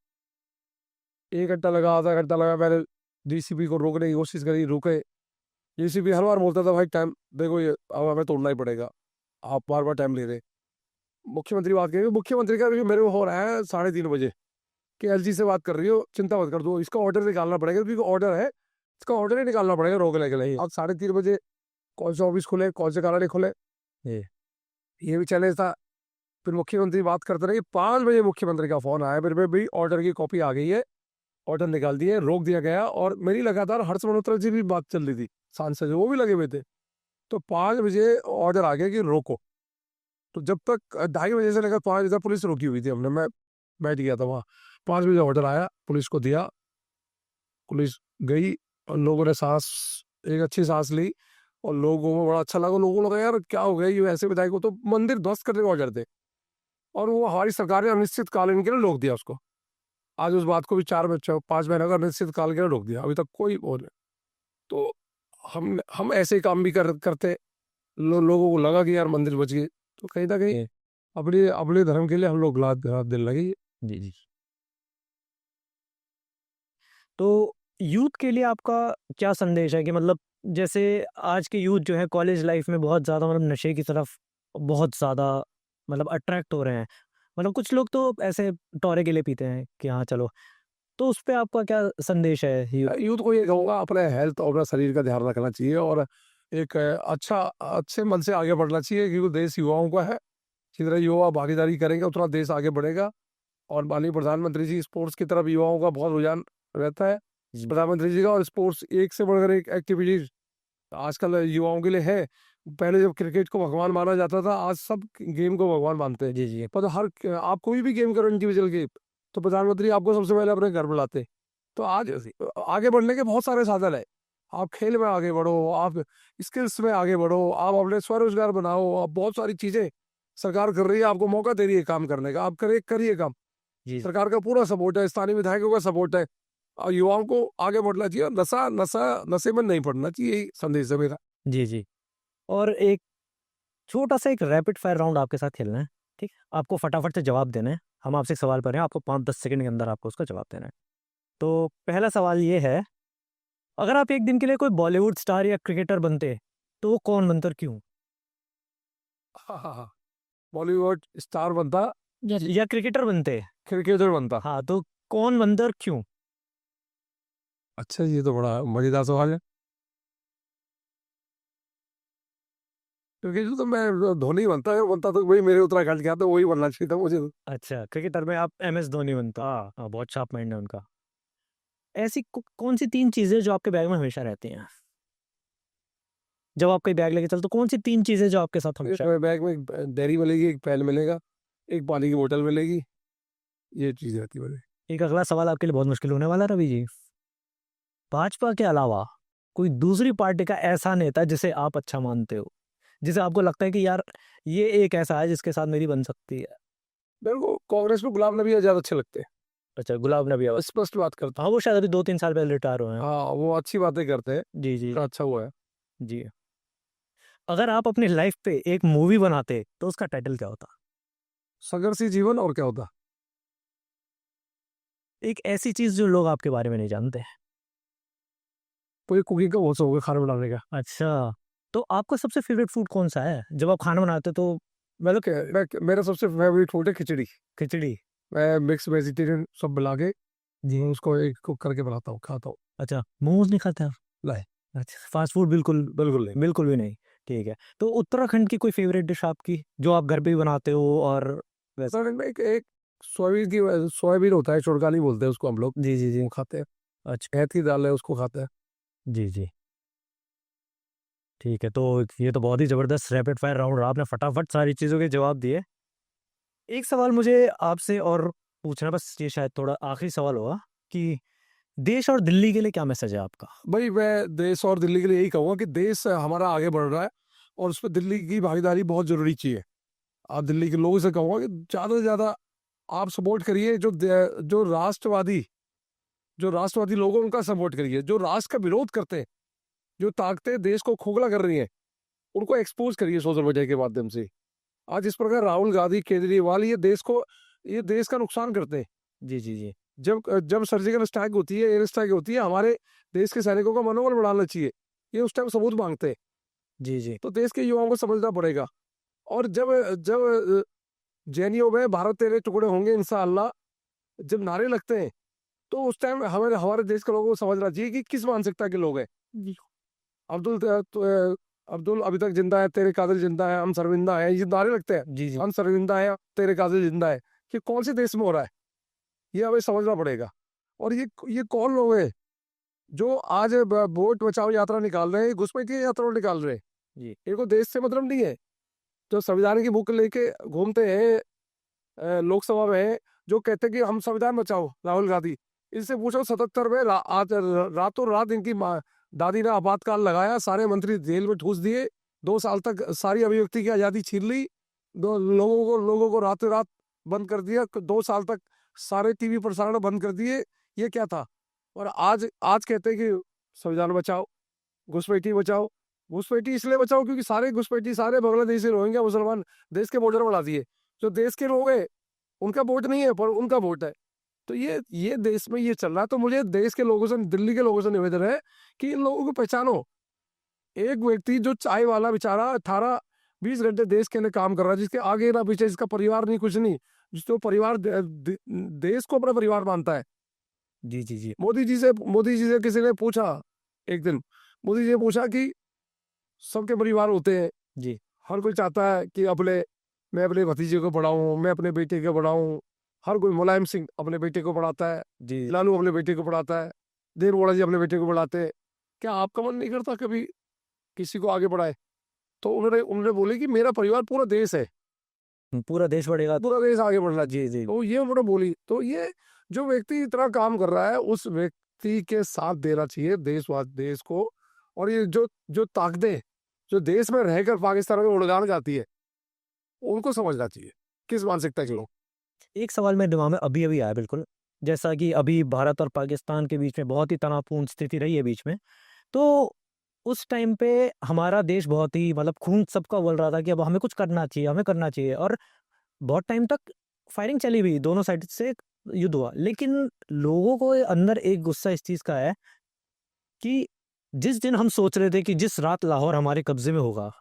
1 घंटा लगा, आधा घंटा लगा। मैंने डीसीपी को रोकने की कोशिश करी, रुके। डीसीपी हर बार बोलता था, भाई टाइम देखो, ये अब हमें तोड़ना ही पड़ेगा, आप बार बार टाइम ले रहे। मुख्यमंत्री बात करेंगे, मुख्यमंत्री का भी मेरे को हो रहा है 3:30 बजे कि एलजी से बात कर रही हो, चिंता मत कर दो, इसका ऑर्डर निकालना पड़ेगा, क्योंकि ऑर्डर है, इसका ऑर्डर ही निकालना पड़ेगा रोकने के लिए। अब 3:30 बजे कौन से ऑफिस खुले, कौन से कार्यालय खुले, ये भी चैलेंज था। फिर मुख्यमंत्री बात करते रहे। 5 बजे मुख्यमंत्री का फोन आया मेरे पे, भी ऑर्डर की कॉपी आ गई है, ऑर्डर निकाल दिए, रोक दिया गया। और मेरी लगातार हर्ष मल्होत्रा जी भी बात चल रही थी, सांसद वो भी लगे हुए थे। तो 5 बजे ऑर्डर आ गया कि रोको। तो जब तक 2:30 बजे से लेकर 5 बजे तक पुलिस रोकी हुई थी। मैं बैठ गया था वहाँ। 5 बजे ऑर्डर आया, पुलिस को दिया, पुलिस गई और लोगों ने एक अच्छी सांस ली। और लोगों को बड़ा अच्छा लगा। लोगों को लगा यार क्या हो गया, ये ऐसे विधायक को तो मंदिर ध्वस्त करने का ऑर्डर थे, और वो हमारी सरकार ने अनिश्चित कालीन के लिए रोक दिया उसको। आज उस बात को भी 5 महीने का अनिश्चित काल के लिए रोक दिया, अभी तक कोई वो नहीं। तो हम ऐसे ही काम भी करते। लोगों को लगा कि यार मंदिर बच गए, तो कहीं ना कहीं अपने अपने धर्म के लिए हम लोग दिल लगे। जी जी। तो यूथ के लिए आपका क्या संदेश है, कि मतलब जैसे आज के यूथ जो है कॉलेज लाइफ में बहुत ज़्यादा मतलब नशे की तरफ बहुत ज़्यादा मतलब अट्रैक्ट हो रहे हैं। मतलब कुछ लोग तो ऐसे टोरे के लिए पीते हैं कि हाँ चलो, तो उस पे आपका क्या संदेश है यूथ को ये कहूँगा, अपने हेल्थ और अपना शरीर का ध्यान रखना चाहिए, और एक अच्छे मन से आगे बढ़ना चाहिए, क्योंकि देश युवाओं का है। जितना युवा भागीदारी करेंगे उतना देश आगे बढ़ेगा। और माननीय प्रधानमंत्री जी, स्पोर्ट्स की तरफ युवाओं का बहुत रुझान रहता है प्रधानमंत्री जी का। और स्पोर्ट्स एक से बढ़कर एक एक्टिविटीज आजकल युवाओं के लिए है। पहले जब क्रिकेट को भगवान माना जाता था, आज सब गेम को भगवान मानते हैं। जी जी पर आप कोई भी गेम करो, इंडिविजुअल गेम, तो प्रधानमंत्री आपको सबसे पहले अपने घर बुलाते। तो आज आगे बढ़ने के बहुत सारे साधन है। आप खेल में आगे बढ़ो, आप स्किल्स में आगे बढ़ो, आप अपने स्वरोजगार बनाओ। आप बहुत सारी चीजें सरकार कर रही है, आपको मौका दे रही है काम करने का, आप करिए काम। जी सरकार का पूरा सपोर्ट है, स्थानीय विधायकों का सपोर्ट है। और युवाओं को आगे बढ़ना चाहिए, नशे में नहीं पड़ना चाहिए, यही संदेश है मेरा। जी जी। और एक छोटा सा एक रैपिड फायर राउंड आपके साथ खेलना है, ठीक? आपको फटाफट से जवाब देना है। हम आपसे एक सवाल कर रहे हैं, आपको 5-10 सेकंड के अंदर आपको उसका जवाब देना है। तो पहला सवाल ये है, अगर आप एक दिन के लिए कोई बॉलीवुड स्टार या क्रिकेटर बनते, तो वो कौन बनते और क्यों? हाँ, बॉलीवुड स्टार बनता या क्रिकेटर बनते? क्रिकेटर बनता। हाँ, तो कौन बनते और क्यों? अच्छा, ये तो बड़ा मजेदार सवाल है। क्योंकि जो तो मैं धोनी बनता तो वही मेरे उत्तराखंड के आता, वही बनना चाहिए था मुझे तो। अच्छा, क्रिकेटर में आप एम एस धोनी बनता। हाँ, बहुत शार्प माइंड है उनका। ऐसी कौन सी 3 चीजें जो आपके बैग में हमेशा रहती हैं? जब आप कहीं बैग लेके चलते हो, कौन सी 3 चीजें जो आपके साथ हमेशा? मेरे बैग में एक डायरी मिलेगी, एक पेन मिलेगा, एक पानी की बोतल मिलेगी, ये चीज़ रहती है मेरे। एक अगला सवाल आपके लिए बहुत मुश्किल होने वाला है रवि जी। भाजपा के अलावा कोई दूसरी पार्टी का ऐसा नेता जिसे आप अच्छा मानते हो, जिसे आपको लगता है कि यार ये एक ऐसा है जिसके साथ मेरी बन सकती है? मेरे को कांग्रेस में गुलाम नबी आजाद अच्छे लगते हैं, अच्छा, गुलाब नबी आज़ाद। स्पष्ट बात करता हाँ, वो शायद अभी 2-3 साल पहले रिटायर हुए है। हैं। हाँ, वो अच्छी बातें करते हैं, जी, जी, तो अच्छा हुआ है। जी। अगर आप अपनी लाइफ पे एक मूवी बनाते तो उसका टाइटल क्या होता? संघर्षी जीवन, और क्या होता। एक ऐसी चीज जो लोग आपके बारे में नहीं जानते। कोई कुकिंग का बहुत शौक है, खाना बनाने का। अच्छा, तो आपका सबसे फेवरेट फूड कौन सा है जब आप खाना बनाते हो? तो मतलब मेरा सबसे फेवरेट फूड है खिचड़ी। खिचड़ी। मैं मिक्स वेजिटेरियन सब मिला के जी। उसको एक कुक करके बनाता हूँ, खाता हूँ। अच्छा, मोमोज नहीं खाते आप? नहीं, अच्छा, फास्ट फूड बिल्कुल बिल्कुल नहीं। बिल्कुल भी नहीं। ठीक है, तो उत्तराखंड की कोई फेवरेट डिश आपकी जो आप घर पे भी बनाते हो? और वैसे उत्तराखंड में एक सोयाबीन होता है, चुड़कानी बोलते हैं उसको हम लोग, जी, जी, जी। वो खाते हैं। अच्छा, अहत की दाल है, उसको खाते हैं। जी, जी। ठीक है, तो ये तो बहुत ही ज़बरदस्त रैपिड फायर राउंड रहा, आपने फटाफट सारी चीज़ों के जवाब दिए। एक सवाल मुझे आपसे और पूछना, बस ये शायद थोड़ा आखिरी सवाल होगा कि देश और दिल्ली के लिए क्या मैसेज है आपका? भाई, मैं देश और दिल्ली के लिए यही कहूँगा कि देश हमारा आगे बढ़ रहा है, और उसमें दिल्ली की भागीदारी बहुत जरूरी चाहिए। आप दिल्ली के लोगों से कहूँगा कि ज़्यादा से ज़्यादा आप सपोर्ट करिए, जो राष्ट्रवादी लोग हैं उनका सपोर्ट करिए। जो राष्ट्र का विरोध करते हैं, जो ताकतें देश को खोखला कर रही हैं, उनको एक्सपोज करिए सोशल मीडिया के माध्यम से। आज इस प्रकार राहुल गांधी, केजरीवाल, ये देश का नुकसान करते हैं। जी, जी, जी। जब जब सर्जिकल स्ट्राइक होती है, एयर स्ट्राइक होती है, हमारे देश के सैनिकों का मनोबल बढ़ाना चाहिए। ये उस टाइम सबूत मांगते हैं। जी, जी। तो देश के युवाओं को समझना पड़ेगा। और जब जब जेएनयू में भारत तेरे टुकड़े होंगे इंशाअल्लाह, जब नारे लगते हैं, तो उस टाइम हमारे हमारे देश के लोगों को समझना चाहिए कि किस मानसिकता के लोग हैं। जी। अब्दुल अभी तक जिंदा है, तेरे कादिर जिंदा है, हम शर्मिंदा है, ये नारे लगते हैं। जी, जी। हम शर्मिंदा है, तेरे कादिर जिंदा है, कि कौन से देश में हो रहा है, ये हमें समझना पड़ेगा। और ये कौन लोग हैं जो आज वोट बचाओ यात्रा निकाल रहे हैं, घुसपैठी यात्रा निकाल रहे हैं। जी। इनको देश से मतलब नहीं है। जो संविधान की बुक लेके घूमते हैं लोकसभा में, जो कहते हैं कि हम संविधान बचाओ, राहुल गांधी, इनसे पूछो 77 में आज रातों रात इनकी दादी ने आपातकाल लगाया, सारे मंत्री जेल में ठूस दिए, 2 साल तक सारी अभिव्यक्ति की आजादी छीन ली, लोगों को रातों रात बंद कर दिया, 2 साल तक सारे टीवी प्रसारण बंद कर दिए। ये क्या था? और आज आज कहते हैं कि संविधान बचाओ, घुसपैठी बचाओ। घुसपैठी इसलिए बचाओ क्योंकि सारे घुसपैठी, सारे बांग्लादेशी, रोहिंग्या, मुसलमान देश के बॉर्डर बढ़ा दिए। जो देश के लोग हैं उनका वोट नहीं है, पर उनका वोट है। तो ये देश में ये चल रहा है। तो मुझे देश के लोगों से, दिल्ली के लोगों से निवेदन है कि इन लोगों को पहचानो। एक व्यक्ति जो चाय वाला बेचारा 18-20 घंटे देश के लिए काम कर रहा है, जिसके आगे ना पीछे, जिसका परिवार नहीं, कुछ नहीं, जिसको परिवार देश को अपना परिवार मानता है। जी, जी, जी। मोदी जी से किसी ने पूछा एक दिन, मोदी जी ने पूछा कि सबके परिवार होते हैं, जी। हर कोई चाहता है कि मैं अपने भतीजे को पढ़ाऊं, मैं अपने बेटे को पढ़ाऊं। हर कोई, मुलायम सिंह अपने बेटे को पढ़ाता है, जी। लालू अपने बेटे को पढ़ाता है, देवेगौड़ा जी अपने बेटे को पढ़ाते हैं। क्या आपका मन नहीं करता कभी किसी को आगे बढ़ाए? तो उन्होंने उन्होंने बोले कि मेरा परिवार पूरा देश है, पूरा देश बढ़ेगा। पूरा देश आगे बढ़ना चाहिए। जी, जी। तो ये उन्होंने बोली। तो ये जो व्यक्ति इतना काम कर रहा है, उस व्यक्ति के साथ देना चाहिए देश को। और ये जो जो ताकतें जो देश में रहकर पाकिस्तान में उड़ान जाती है, उनको समझना चाहिए किस मानसिकता के लोग। एक सवाल मेरे दिमाग में अभी-अभी आया बिल्कुल, जैसा कि अभी भारत और पाकिस्तान के बीच में बहुत ही तनावपूर्ण स्थिति रही है बीच में, तो उस टाइम पे हमारा देश बहुत ही मतलब खून सबका उबल रहा था कि अब हमें कुछ करना चाहिए, हमें करना चाहिए, और बहुत टाइम तक फायरिंग चली भी, दोनों साइड से युद्ध हुआ। लेकिन लोगों को अंदर एक गुस्सा इस चीज़ का है कि जिस दिन हम सोच रहे थे कि जिस रात लाहौर हमारे कब्ज़े में होगा,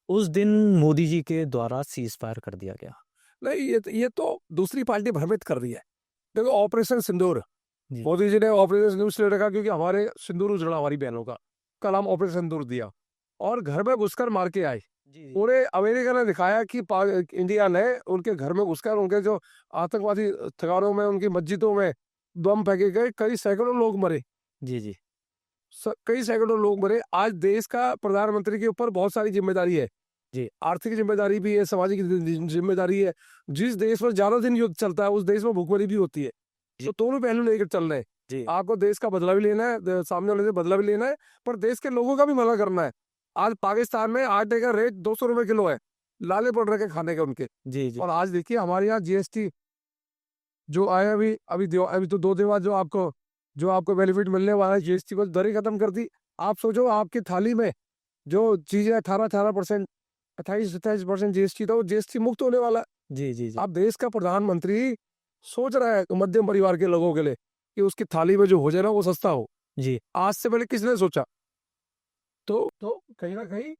उस दिन मोदी जी के द्वारा सीज़ फायर कर दिया गया। नहीं, ये तो दूसरी पार्टी भ्रमित कर रही है। देखो, ऑपरेशन सिंदूर, जी। मोदी जी ने ऑपरेशन सिंदूर इसलिए रखा क्योंकि हमारे सिंदूर उजड़ा हमारी बहनों का। कल हम ऑपरेशन सिंदूर दिया और घर में घुसकर मार के आए। जी पूरे अमेरिका ने दिखाया कि इंडिया ने उनके घर में घुसकर उनके जो आतंकवादी ठिकानों में, उनकी मस्जिदों में बम फेंके गए, कई सैकड़ों लोग मरे, जी जी कई सैकड़ों लोग मरे। आज देश का प्रधानमंत्री के ऊपर बहुत सारी जिम्मेदारी है जी आर्थिक जिम्मेदारी भी है, सामाजिक जिम्मेदारी है। जिस देश में ज्यादा दिन युद्ध चलता है उस देश में भुखमरी भी होती है। जी। तो दोनों पहलू लेकर चल रहे हैं। जी आपको देश का बदला भी लेना है, सामने वाले से बदला भी लेना है, पर देश के लोगों का भी भला करना है। आज पाकिस्तान में आटे का रेट 200 रुपए किलो है, लाले पड़ रहे हैं खाने के उनके। जी जी और आज देखिए हमारे यहाँ जीएसटी जो आया अभी तो 2 दिन बाद जो आपको बेनिफिट मिलने वाला है, जीएसटी को दर ही खत्म कर दी। आप सोचो आपकी थाली में जो चीजें 18% 28% जीएसटी था, वो जीएसटी मुक्त होने वाला है। जी जी जी अब देश का प्रधानमंत्री सोच रहा है मध्यम परिवार के लोगों के लिए कि उसकी थाली में जो हो जाए ना वो सस्ता हो। जी आज से पहले किसने सोचा? तो कहीं ना कहीं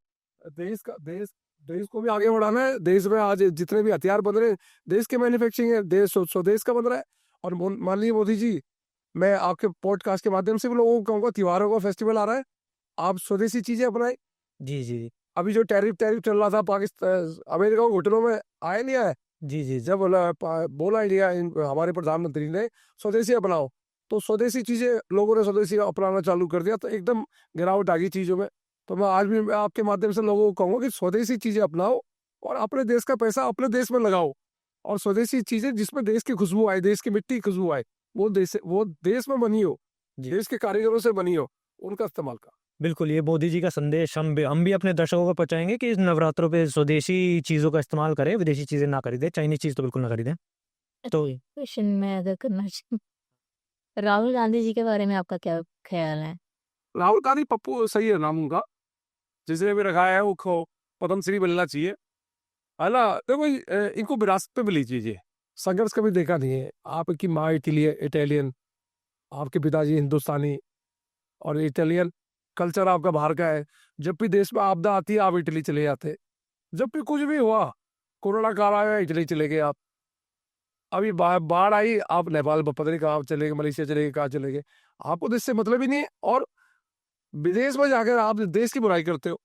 देश को भी आगे बढ़ाना है। देश में आज जितने भी हथियार बन रहे हैं, देश के मैन्युफैक्चरिंग है, देश स्वदेश का बन रहा है। और माननीय मोदी जी, मैं आपके पॉडकास्ट के माध्यम से भी लोगों को कहूंगा, त्योहारों का फेस्टिवल आ रहा है, आप स्वदेशी चीजें अपनाएं। जी जी अभी जो टैरिफ चल रहा था पाकिस्तान अमेरिका को घुटनों में आया नहीं आया, जी जी जब बोला इंडिया हमारे प्रधानमंत्री ने स्वदेशी अपनाओ, तो स्वदेशी चीजें लोगों ने स्वदेशी अपनाना चालू कर दिया, तो एकदम गिरावट आ गई चीजों में। तो मैं आज भी आपके माध्यम से लोगों को कहूंगा कि स्वदेशी चीजें अपनाओ और अपने देश का पैसा अपने देश में लगाओ। और स्वदेशी चीजें जिसमें देश की खुशबू आए, देश की मिट्टी की खुशबू आए, वो देश में बनी हो, जी। देश के कारीगरों से बनी हो, उनका इस्तेमाल का। बिल्कुल, ये मोदी जी का संदेश हम भी अपने दर्शकों को पहुंचाएंगे कि इस नवरात्रों पे स्वदेशी चीज़ों का इस्तेमाल करें, विदेशी चीज़ें ना खरीदें, चाइनीज चीज़ तो बिल्कुल ना खरीदें। तो क्वेश्चन मैं अगर करना चाहूँ, राहुल गांधी जी के बारे में आपका क्या ख्याल है? राहुल गांधी पप्पू सही है नाम उनका, जिसने भी रखा है वो पद्म श्री मिलना चाहिए। है ना? देखो इनको विरासत पे मिली चीजें, संघर्ष कभी देखा नहीं है। आपकी माँ इटालियन, आपके पिताजी हिंदुस्तानी, और इटालियन कल्चर आपका बाहर का है। जब भी देश में आपदा आती है आप इटली चले जाते, जब भी कुछ भी हुआ, कोरोना काल आया इटली चले गए आप, अभी बाढ़ आई आप नेपाल पता नहीं कहाँ चले गए, मलेशिया चले गए, कहाँ चले गए। आपको देश से मतलब ही नहीं है, और विदेश में जाकर आप देश की बुराई करते हो।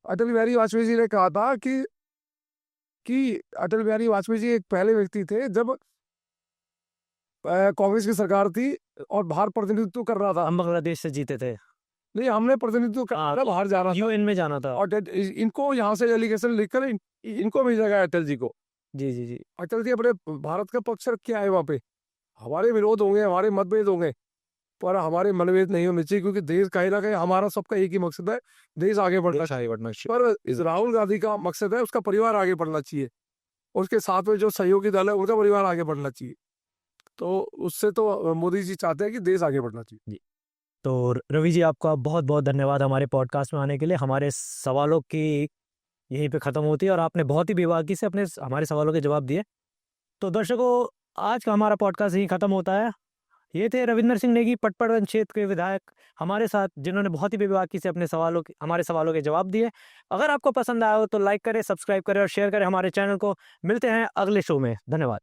अटल बिहारी वाजपेयी जी ने कहा था कि अटल बिहारी वाजपेयी जी एक पहले व्यक्ति थे जब कांग्रेस की सरकार थी और बाहर प्रतिनिधित्व कर रहा था। हम बांग्लादेश से जीते थे, नहीं, हमने प्रतिनिधित्व कर हाँ, रहा था, बाहर जाना था, यूएन में जाना था। और इनको यहाँ से एलिगेशन लिखकर इनको भेजा गया अटल जी को। जी जी जी अटल जी अपने भारत का पक्ष रख के आए वहां पे। हमारे विरोध होंगे, हमारे मतभेद होंगे, पर हमारे मनभेद नहीं होने चाहिए, क्योंकि देश कहीं ना कहीं हमारा सबका एक ही मकसद है, देश आगे बढ़ना चाहिए। पर इस राहुल गांधी का मकसद है उसका परिवार आगे बढ़ना चाहिए, उसके साथ में जो सहयोगी दल है उनका परिवार आगे बढ़ना चाहिए। तो उससे तो मोदी जी चाहते हैं कि देश आगे बढ़ना चाहिए। जी। तो रवि जी, आपका बहुत बहुत धन्यवाद हमारे पॉडकास्ट में आने के लिए। हमारे सवालों की यहीं पे ख़त्म होती है और आपने बहुत ही बेबाकी से हमारे सवालों के जवाब दिए। तो दर्शकों, आज का हमारा पॉडकास्ट यहीं ख़त्म होता है। ये थे रविंदर सिंह नेगी, पटपड़गंज क्षेत्र के विधायक, हमारे साथ, जिन्होंने बहुत ही बेबाकी से हमारे सवालों के जवाब दिए। अगर आपको पसंद आया हो तो लाइक करें, सब्सक्राइब करें और शेयर करें हमारे चैनल को। मिलते हैं अगले शो में। धन्यवाद।